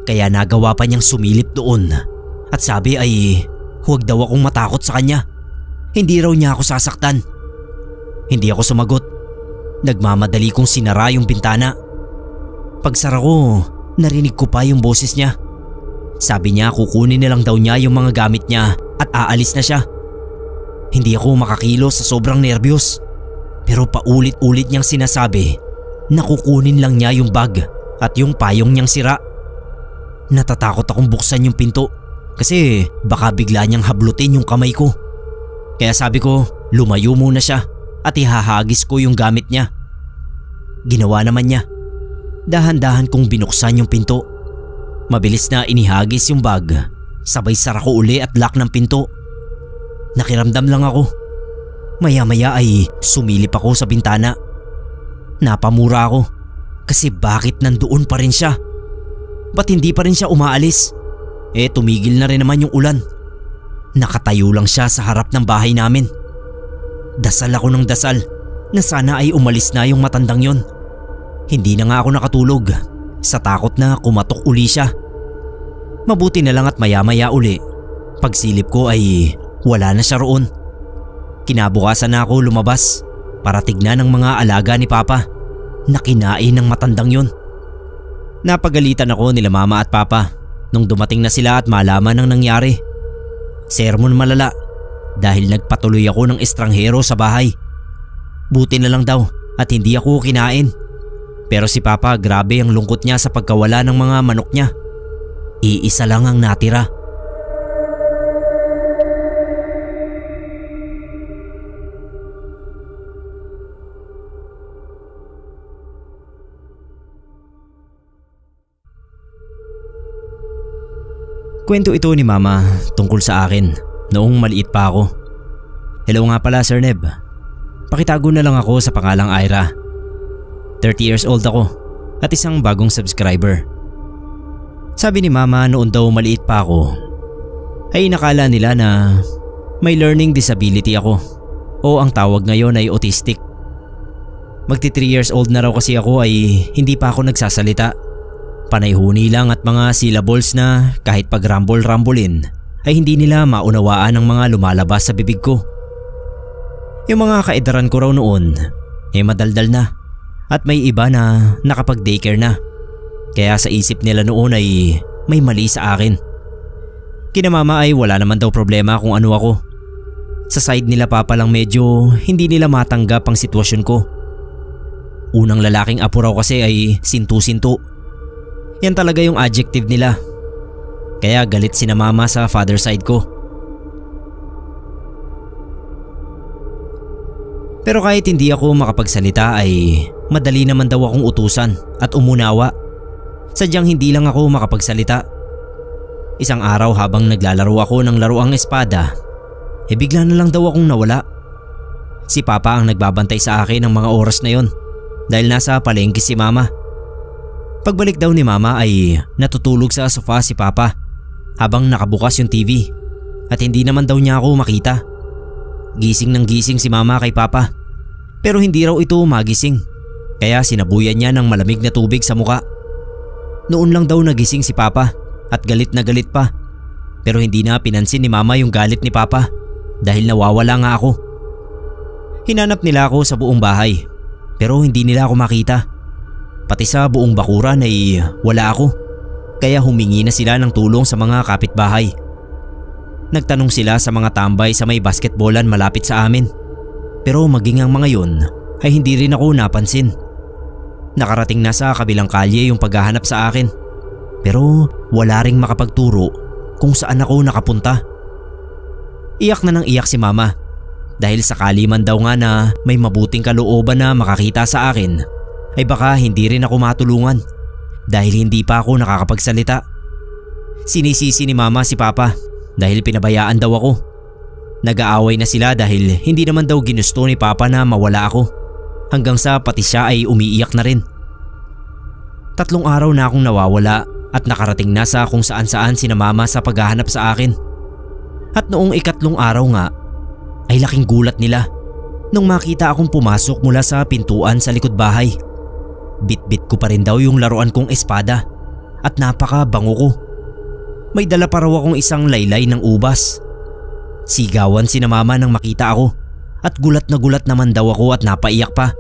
[SPEAKER 1] kaya nagawa pa niyang sumilip doon at sabi ay huwag daw akong matakot sa kanya. Hindi raw niya ako sasaktan. Hindi ako sumagot. Nagmamadali kong sinara yung bintana. Pagsara ko, narinig ko pa yung boses niya. Sabi niya kukunin na lang daw niya yung mga gamit niya at aalis na siya. Hindi ako makakilos sa sobrang nerbiyos. Pero paulit-ulit niyang sinasabi na kukunin lang niya yung bag at yung payong niyang sira. Natatakot akong buksan yung pinto kasi baka bigla niyang hablutin yung kamay ko. Kaya sabi ko lumayo muna siya at ihahagis ko yung gamit niya. Ginawa naman niya. Dahan-dahan kong binuksan yung pinto. Mabilis na inihagis yung bag. Sabay sara ko uli at lock ng pinto. Nakiramdam lang ako. Maya-maya ay sumilip ako sa bintana. Napamura ako kasi bakit nandoon pa rin siya? Ba't hindi pa rin siya umaalis? Tumigil na rin naman yung ulan. Nakatayo lang siya sa harap ng bahay namin. Dasal ako ng dasal na sana ay umalis na yung matandang yon. Hindi na nga ako nakatulog sa takot na kumatok uli siya. Mabuti na lang at maya-maya uli. Pagsilip ko ay wala na siya roon. Kinabukasan na ako lumabas para tignan ang mga alaga ni Papa na kinain ng matandang yun. Napagalitan ako nila Mama at Papa nung dumating na sila at malaman ang nangyari. Sermon malala dahil nagpatuloy ako ng estranghero sa bahay. Buti na lang daw at hindi ako kinain. Pero si Papa, grabe ang lungkot niya sa pagkawala ng mga manok niya. Iisa lang ang natira. Kwento ito ni Mama tungkol sa akin noong maliit pa ako. Hello nga pala Sir Neb. Pakitago na lang ako sa pangalang Ira. 30 years old ako at isang bagong subscriber. Sabi ni Mama noon daw maliit pa ako ay nakala nila na may learning disability ako o ang tawag ngayon ay autistic. Magti 3 years old na raw kasi ako ay hindi pa ako nagsasalita. Panay huni lang at mga syllables na kahit pag rumble-rumblein ay hindi nila maunawaan ang mga lumalabas sa bibig ko. Yung mga kaedaran ko raw noon ay madaldal na at may iba na nakapag-daycare na. Kaya sa isip nila noon ay may mali sa akin. Kina Mama ay wala naman daw problema kung ano ako. Sa side nila Papa lang medyo hindi nila matanggap ang sitwasyon ko. Unang lalaking apo raw kasi ay sintu-sintu. Yan talaga yung adjective nila. Kaya galit sina Mama sa father side ko. Pero kahit hindi ako makapagsalita ay madali naman daw akong utusan at umunawa. Sadyang hindi lang ako makapagsalita. Isang araw habang naglalaro ako ng laruang espada, bigla na lang daw akong nawala. Si Papa ang nagbabantay sa akin ng mga oras na yon dahil nasa palengke si Mama. Pagbalik daw ni Mama ay natutulog sa sofa si Papa habang nakabukas yung TV at hindi naman daw niya ako makita. Gising ng gising si Mama kay Papa pero hindi raw ito magising kaya sinabuyan niya ng malamig na tubig sa muka. Noon lang daw nagising si Papa at galit na galit pa pero hindi na pinansin ni Mama yung galit ni Papa dahil nawawala nga ako. Hinanap nila ako sa buong bahay pero hindi nila ako makita. Pati sa buong bakuran ay wala ako kaya humingi na sila ng tulong sa mga kapitbahay. Nagtanong sila sa mga tambay sa may basketballan malapit sa amin pero maging ang mga yun ay hindi rin ako napansin. Nakarating na sa kabilang kalye yung paghahanap sa akin pero wala ring makapagturo kung saan ako nakapunta. Iyak na nang iyak si Mama dahil sakali man daw nga na may mabuting kalooban na makakita sa akin ay baka hindi rin ako matulungan dahil hindi pa ako nakakapagsalita. Sinisisi ni Mama si Papa dahil pinabayaan daw ako. Nag-aaway na sila dahil hindi naman daw ginusto ni Papa na mawala ako hanggang sa pati siya ay umiiyak na rin. 3 araw na akong nawawala at nakarating na sa kung saan-saan sina Mama sa paghahanap sa akin. At noong 4 araw nga ay laking gulat nila nung makita akong pumasok mula sa pintuan sa likod bahay. Bit-bit ko pa rin daw yung laruan kong espada at napaka-bango ko. May dala pa raw akong isang laylay ng ubas. Sigawan sina Mama nang makita ako at gulat na gulat naman daw ako at napaiyak pa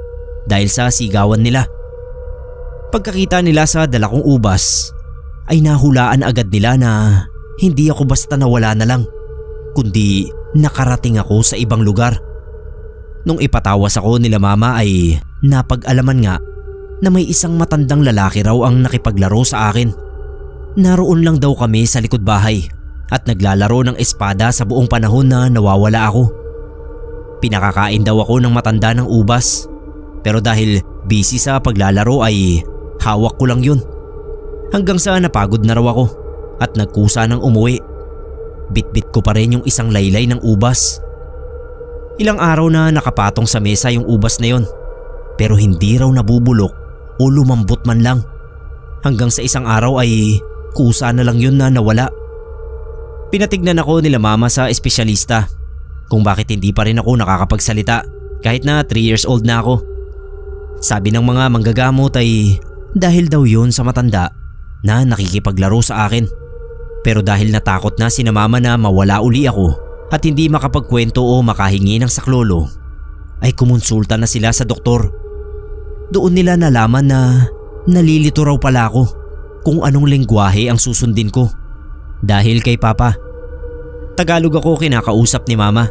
[SPEAKER 1] dahil sa sigawan nila. Pagkakita nila sa dala kong ubas ay nahulaan agad nila na hindi ako basta nawala na lang kundi nakarating ako sa ibang lugar. Nung ipatawas ako nila Mama ay napag-alaman nga na may isang matandang lalaki raw ang nakipaglaro sa akin. Naroon lang daw kami sa likod bahay at naglalaro ng espada sa buong panahon na nawawala ako. Pinakakain daw ako ng matanda ng ubas pero dahil busy sa paglalaro ay hawak ko lang yun. Hanggang sa napagod na raw ako at nagkusa ng umuwi. Bit-bit ko pa rin yung isang laylay ng ubas. Ilang araw na nakapatong sa mesa yung ubas na yun pero hindi raw nabubulok o lumambot man lang. Hanggang sa isang araw ay kusa na lang yun na nawala. Pinatignan ako nila Mama sa espesyalista kung bakit hindi pa rin ako nakakapagsalita kahit na 3 years old na ako. Sabi ng mga manggagamot ay dahil daw yun sa matanda na nakikipaglaro sa akin. Pero dahil natakot na sina Mama na mawala uli ako at hindi makapagkwento o makahingi ng saklolo, ay kumonsulta na sila sa doktor. Doon nila nalaman na nalilito raw pala ako kung anong lengguwahe ang susundin ko. Dahil kay Papa, Tagalog ako kinakausap ni Mama.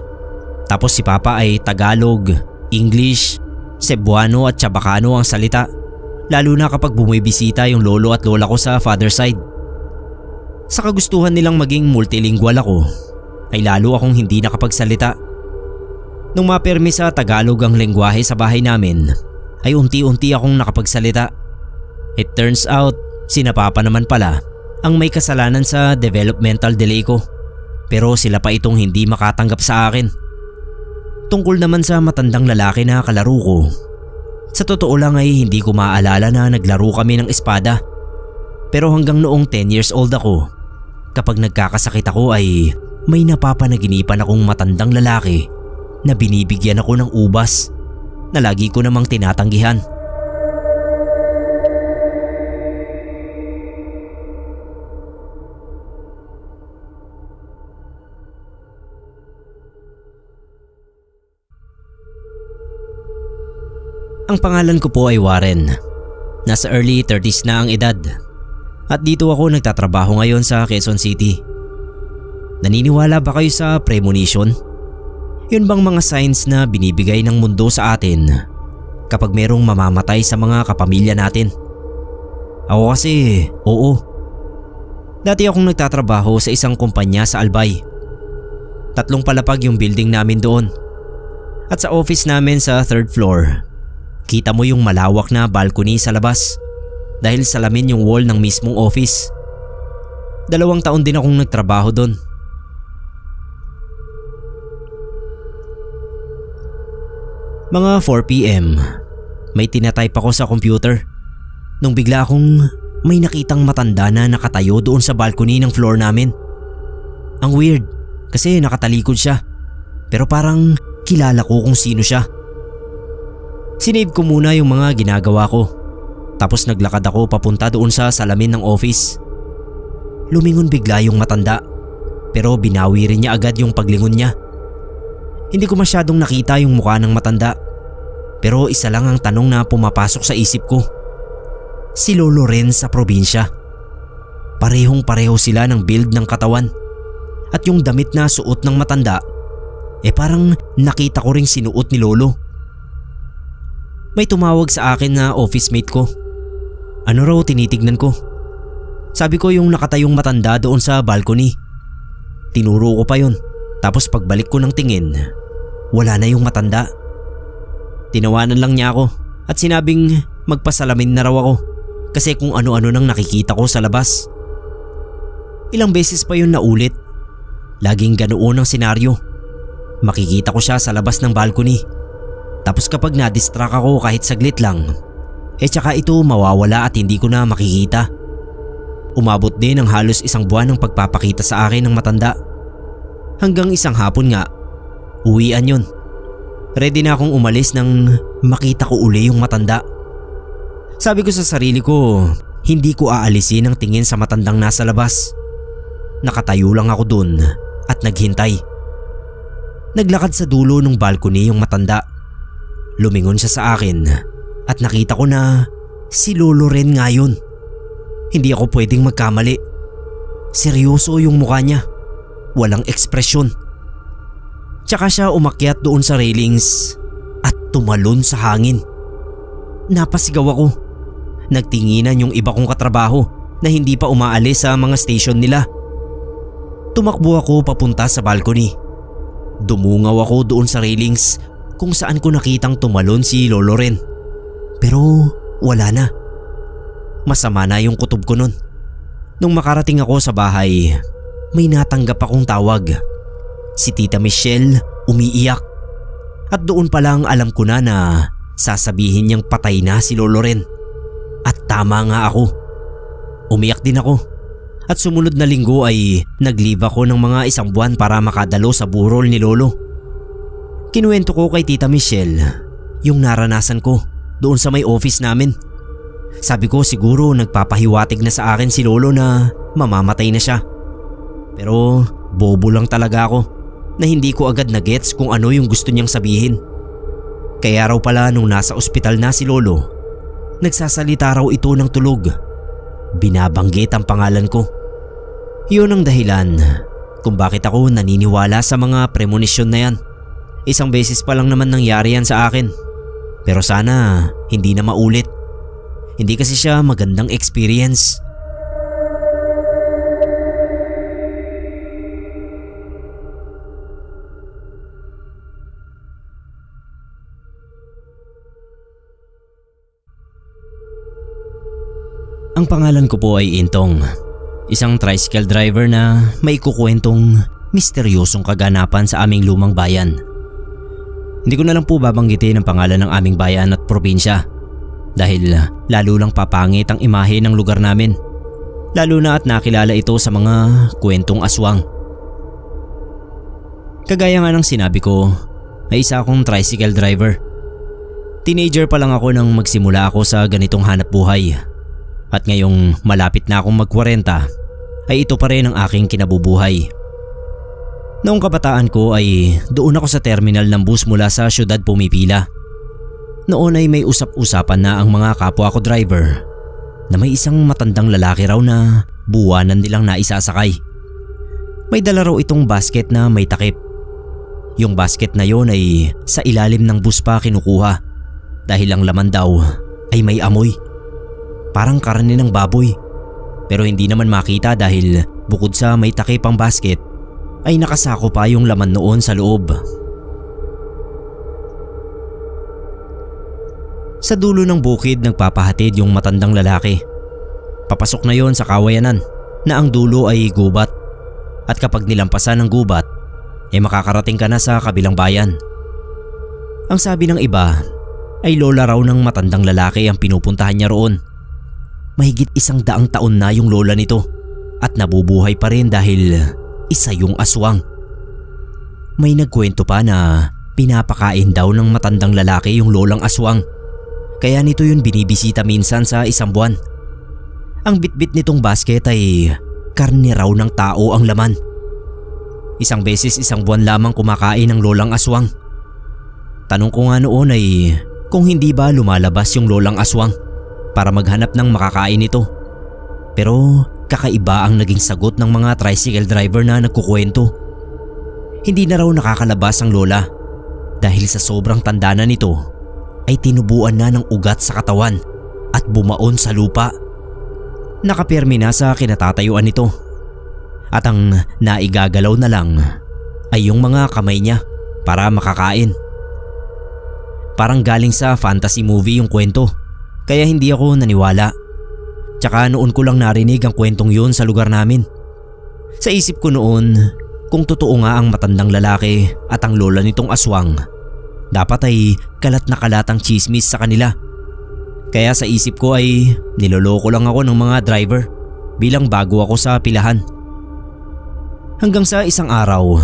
[SPEAKER 1] Tapos si Papa ay Tagalog, English, Cebuano at Chabacano ang salita. Lalo na kapag bumibisita yung lolo at lola ko sa father side. Sa kagustuhan nilang maging multilingual ako, ay lalo akong hindi nakapagsalita. Nung mapermi sa Tagalog ang lengguwahe sa bahay namin, ay unti-unti akong nakapagsalita. It turns out, sina Papa naman pala ang may kasalanan sa developmental delay ko. Pero sila pa itong hindi makatanggap sa akin. Tungkol naman sa matandang lalaki na kalaro ko, sa totoo lang ay hindi ko maaalala na naglaro kami ng espada. Pero hanggang noong 10 years old ako, kapag nagkakasakit ako ay may napapanaginipan akong matandang lalaki na binibigyan ako ng ubas na lagi ko namang tinatanggihan. Ang pangalan ko po ay Warren. Nasa early 30s na ang edad. At dito ako nagtatrabaho ngayon sa Quezon City. Naniniwala ba kayo sa premonition? Yun bang mga signs na binibigay ng mundo sa atin kapag merong mamamatay sa mga kapamilya natin? Ako kasi, oo. Dati akong nagtatrabaho sa isang kumpanya sa Albay. 3 palapag yung building namin doon. At sa office namin sa 3rd floor, kita mo yung malawak na balcony sa labas dahil salamin yung wall ng mismong office. 2 taon din akong nagtrabaho doon. Mga 4 PM, may tinatype ako sa computer nung bigla akong may nakitang matanda na nakatayo doon sa balcony ng floor namin. Ang weird kasi nakatalikod siya pero parang kilala ko kung sino siya. Sinave ko muna yung mga ginagawa ko. Tapos naglakad ako papunta doon sa salamin ng office. Lumingon bigla yung matanda, pero binawi rin niya agad yung paglingon niya. Hindi ko masyadong nakita yung mukha ng matanda, pero isa lang ang tanong na pumapasok sa isip ko. Si Lolo Ren sa probinsya. Parehong pareho sila ng build ng katawan. At yung damit na suot ng matanda, parang nakita ko ring sinuot ni Lolo. May tumawag sa akin na office mate ko. Ano raw tinitignan ko? Sabi ko yung nakatayong matanda doon sa balcony. Tinuro ko pa yun. Tapos pagbalik ko ng tingin, wala na yung matanda. Tinawanan lang niya ako at sinabing magpasalamin na raw ako kasi kung ano-ano nang nakikita ko sa labas. Ilang beses pa yun naulit. Laging ganoon ang senaryo. Makikita ko siya sa labas ng balcony. Tapos kapag na-distract ako kahit saglit lang, tsaka ito mawawala at hindi ko na makikita. Umabot din ng halos 1 buwan ng pagpapakita sa akin ng matanda. Hanggang isang hapon nga, uwian yun. Ready na akong umalis nang makita ko uli yung matanda. Sabi ko sa sarili ko, hindi ko aalisin ang tingin sa matandang nasa labas. Nakatayo lang ako dun at naghintay. Naglakad sa dulo ng balcony yung matanda. Lumingon siya sa akin at nakita ko na si Lolo Ren nga yun. Hindi ako pwedeng magkamali. Seryoso yung mukha niya. Walang ekspresyon. Tsaka siya umakyat doon sa railings at tumalon sa hangin. Napasigaw ako. Nagtinginan yung iba kong katrabaho na hindi pa umaalis sa mga station nila. Tumakbo ako papunta sa balcony. Dumungaw ako doon sa railings kung saan ko nakitang tumalon si Lolo Ren. Pero wala na. Masama na yung kutob ko nun. Nung makarating ako sa bahay, may natanggap akong tawag. Si Tita Michelle umiiyak. At doon pa lang alam ko na sasabihin niyang patay na si Lolo Ren. At tama nga ako. Umiyak din ako. At sumunod na linggo ay nag-leave ako ng mga 1 buwan para makadalo sa burol ni Lolo. Kinuwento ko kay Tita Michelle yung naranasan ko doon sa may office namin. Sabi ko siguro nagpapahiwatig na sa akin si Lolo na mamamatay na siya. Pero bobo lang talaga ako. na hindi ko agad na-gets kung ano yung gusto niyang sabihin. Kaya raw pala nung nasa ospital na si Lolo, nagsasalita raw ito ng tulog. Binabanggit ang pangalan ko. Yun ang dahilan kung bakit ako naniniwala sa mga premonition na yan. Isang beses pa lang naman nangyari yan sa akin. Pero sana hindi na maulit. Hindi kasi siya magandang experience. Ang pangalan ko po ay Intong, isang tricycle driver na may kukwentong misteryosong kaganapan sa aming lumang bayan. Hindi ko na lang po babanggitin ang pangalan ng aming bayan at probinsya dahil lalo lang papangit ang imahe ng lugar namin, lalo na at nakilala ito sa mga kwentong aswang. Kagaya nga ng sinabi ko, ay isa akong tricycle driver. Teenager pa lang ako nang magsimula ako sa ganitong hanap buhay. At ngayong malapit na akong mag-40 ay ito pa rin ang aking kinabubuhay. Noong kabataan ko ay doon ako sa terminal ng bus mula sa syudad pumipila. Noon ay may usap-usapan na ang mga kapwa ko driver na may isang matandang lalaki raw na buwanan nilang naisasakay. May dala raw itong basket na may takip. Yung basket na yon ay sa ilalim ng bus pa kinukuha dahil ang laman daw ay may amoy. Parang karne ng baboy, pero hindi naman makita dahil bukod sa may takip ang basket ay nakasako pa yung laman noon sa loob. Sa dulo ng bukid nagpapahatid yung matandang lalaki. Papasok na yon sa kawayanan na ang dulo ay gubat, at kapag nilampasan ng gubat ay makakarating ka na sa kabilang bayan. Ang sabi ng iba ay lola raw ng matandang lalaki ang pinupuntahan niya roon. Mahigit 100 taon na yung lola nito at nabubuhay pa rin dahil isa yung aswang. May nagkwento pa na pinapakain daw ng matandang lalaki yung lolang aswang, kaya nito yun binibisita minsan sa isang buwan. Ang bitbit nitong basket ay karne raw ng tao ang laman. Isang beses 1 buwan lamang kumakain ng lolang aswang. Tanong ko nga noon ay kung hindi ba lumalabas yung lolang aswang para maghanap ng makakain nito. Pero kakaiba ang naging sagot ng mga tricycle driver na nagkukwento. Hindi na raw nakakalabas ang lola dahil sa sobrang tanda na nito ay tinubuan na ng ugat sa katawan at bumaon sa lupa. Nakapirmi na sa kinatatayuan nito at ang naigagalaw na lang ay yung mga kamay niya para makakain. Parang galing sa fantasy movie yung kwento, kaya hindi ako naniwala. Tsaka noon ko lang narinig ang kwentong yun sa lugar namin. Sa isip ko noon, kung totoo nga ang matandang lalaki at ang lola nitong aswang, dapat ay kalat na kalat ang chismis sa kanila. Kaya sa isip ko ay niloloko lang ako ng mga driver bilang bago ako sa pilahan. Hanggang sa isang araw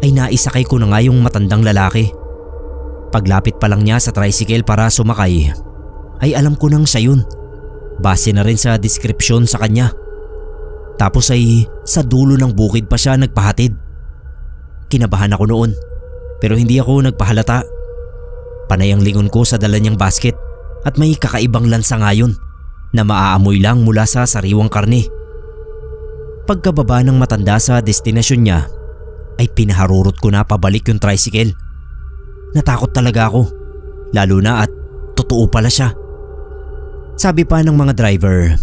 [SPEAKER 1] ay naisakay ko na nga yung matandang lalaki. Paglapit pa lang niya sa tricycle para sumakay ay alam ko nang siya yun. Base na rin sa description sa kanya. Tapos ay sa dulo ng bukid pa siya nagpahatid. Kinabahan ako noon pero hindi ako nagpahalata. Panay ang lingon ko sa dala niyang basket at may kakaibang lansa ngayon na maaamoy lang mula sa sariwang karne. Pagkababa ng matanda sa destinasyon niya ay pinaharurot ko na pabalik yung tricycle. Natakot talaga ako, lalo na at totoo pala siya. Sabi pa ng mga driver,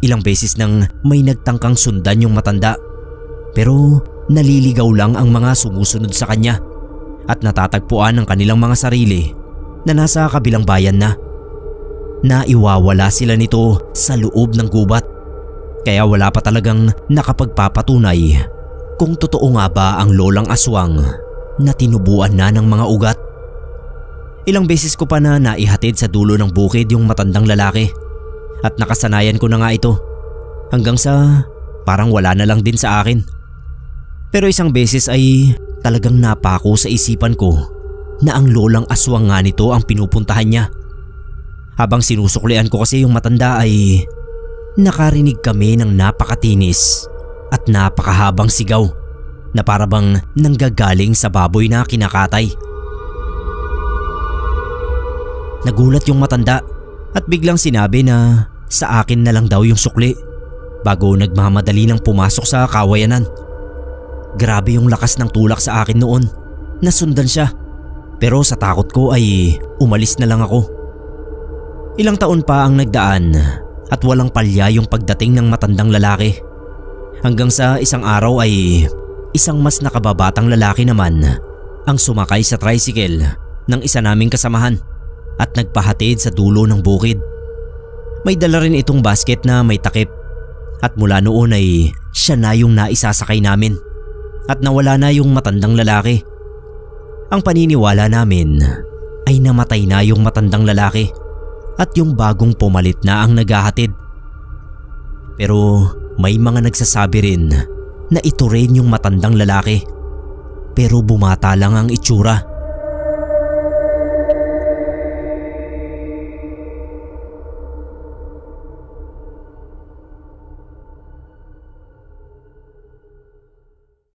[SPEAKER 1] ilang beses nang may nagtangkang sundan yung matanda pero naliligaw lang ang mga sumusunod sa kanya at natatagpuan ang kanilang mga sarili na nasa kabilang bayan na. Naiwawala sila nito sa loob ng gubat, kaya wala pa talagang nakapagpapatunay kung totoo nga ba ang lolang aswang na tinubuan na ng mga ugat. Ilang beses ko pa na naihatid sa dulo ng bukid yung matandang lalaki at nakasanayan ko na nga ito hanggang sa parang wala na lang din sa akin. Pero isang beses ay talagang napako sa isipan ko na ang lolang aswang nga nito ang pinupuntahan niya. Habang sinusuklian ko kasi yung matanda ay nakarinig kami ng napakatinis at napakahabang sigaw na para bang nanggagaling sa baboy na kinakatay. Nagulat yung matanda at biglang sinabi na sa akin na lang daw yung sukli bago nagmamadali nang pumasok sa kawayanan. Grabe yung lakas ng tulak sa akin noon. Nasundan siya, pero sa takot ko ay umalis na lang ako. Ilang taon pa ang nagdaan at walang palya yung pagdating ng matandang lalaki. Hanggang sa isang araw ay isang mas nakababatang lalaki naman ang sumakay sa tricycle ng isa naming kasamahan at nagpahatid sa dulo ng bukid. May dala rin itong basket na may takip at mula noon ay siya na yung naisasakay namin at nawala na yung matandang lalaki. Ang paniniwala namin ay namatay na yung matandang lalaki at yung bagong pumalit na ang naghahatid. Pero may mga nagsasabi rin na ito rin yung matandang lalaki, pero bumata lang ang itsura.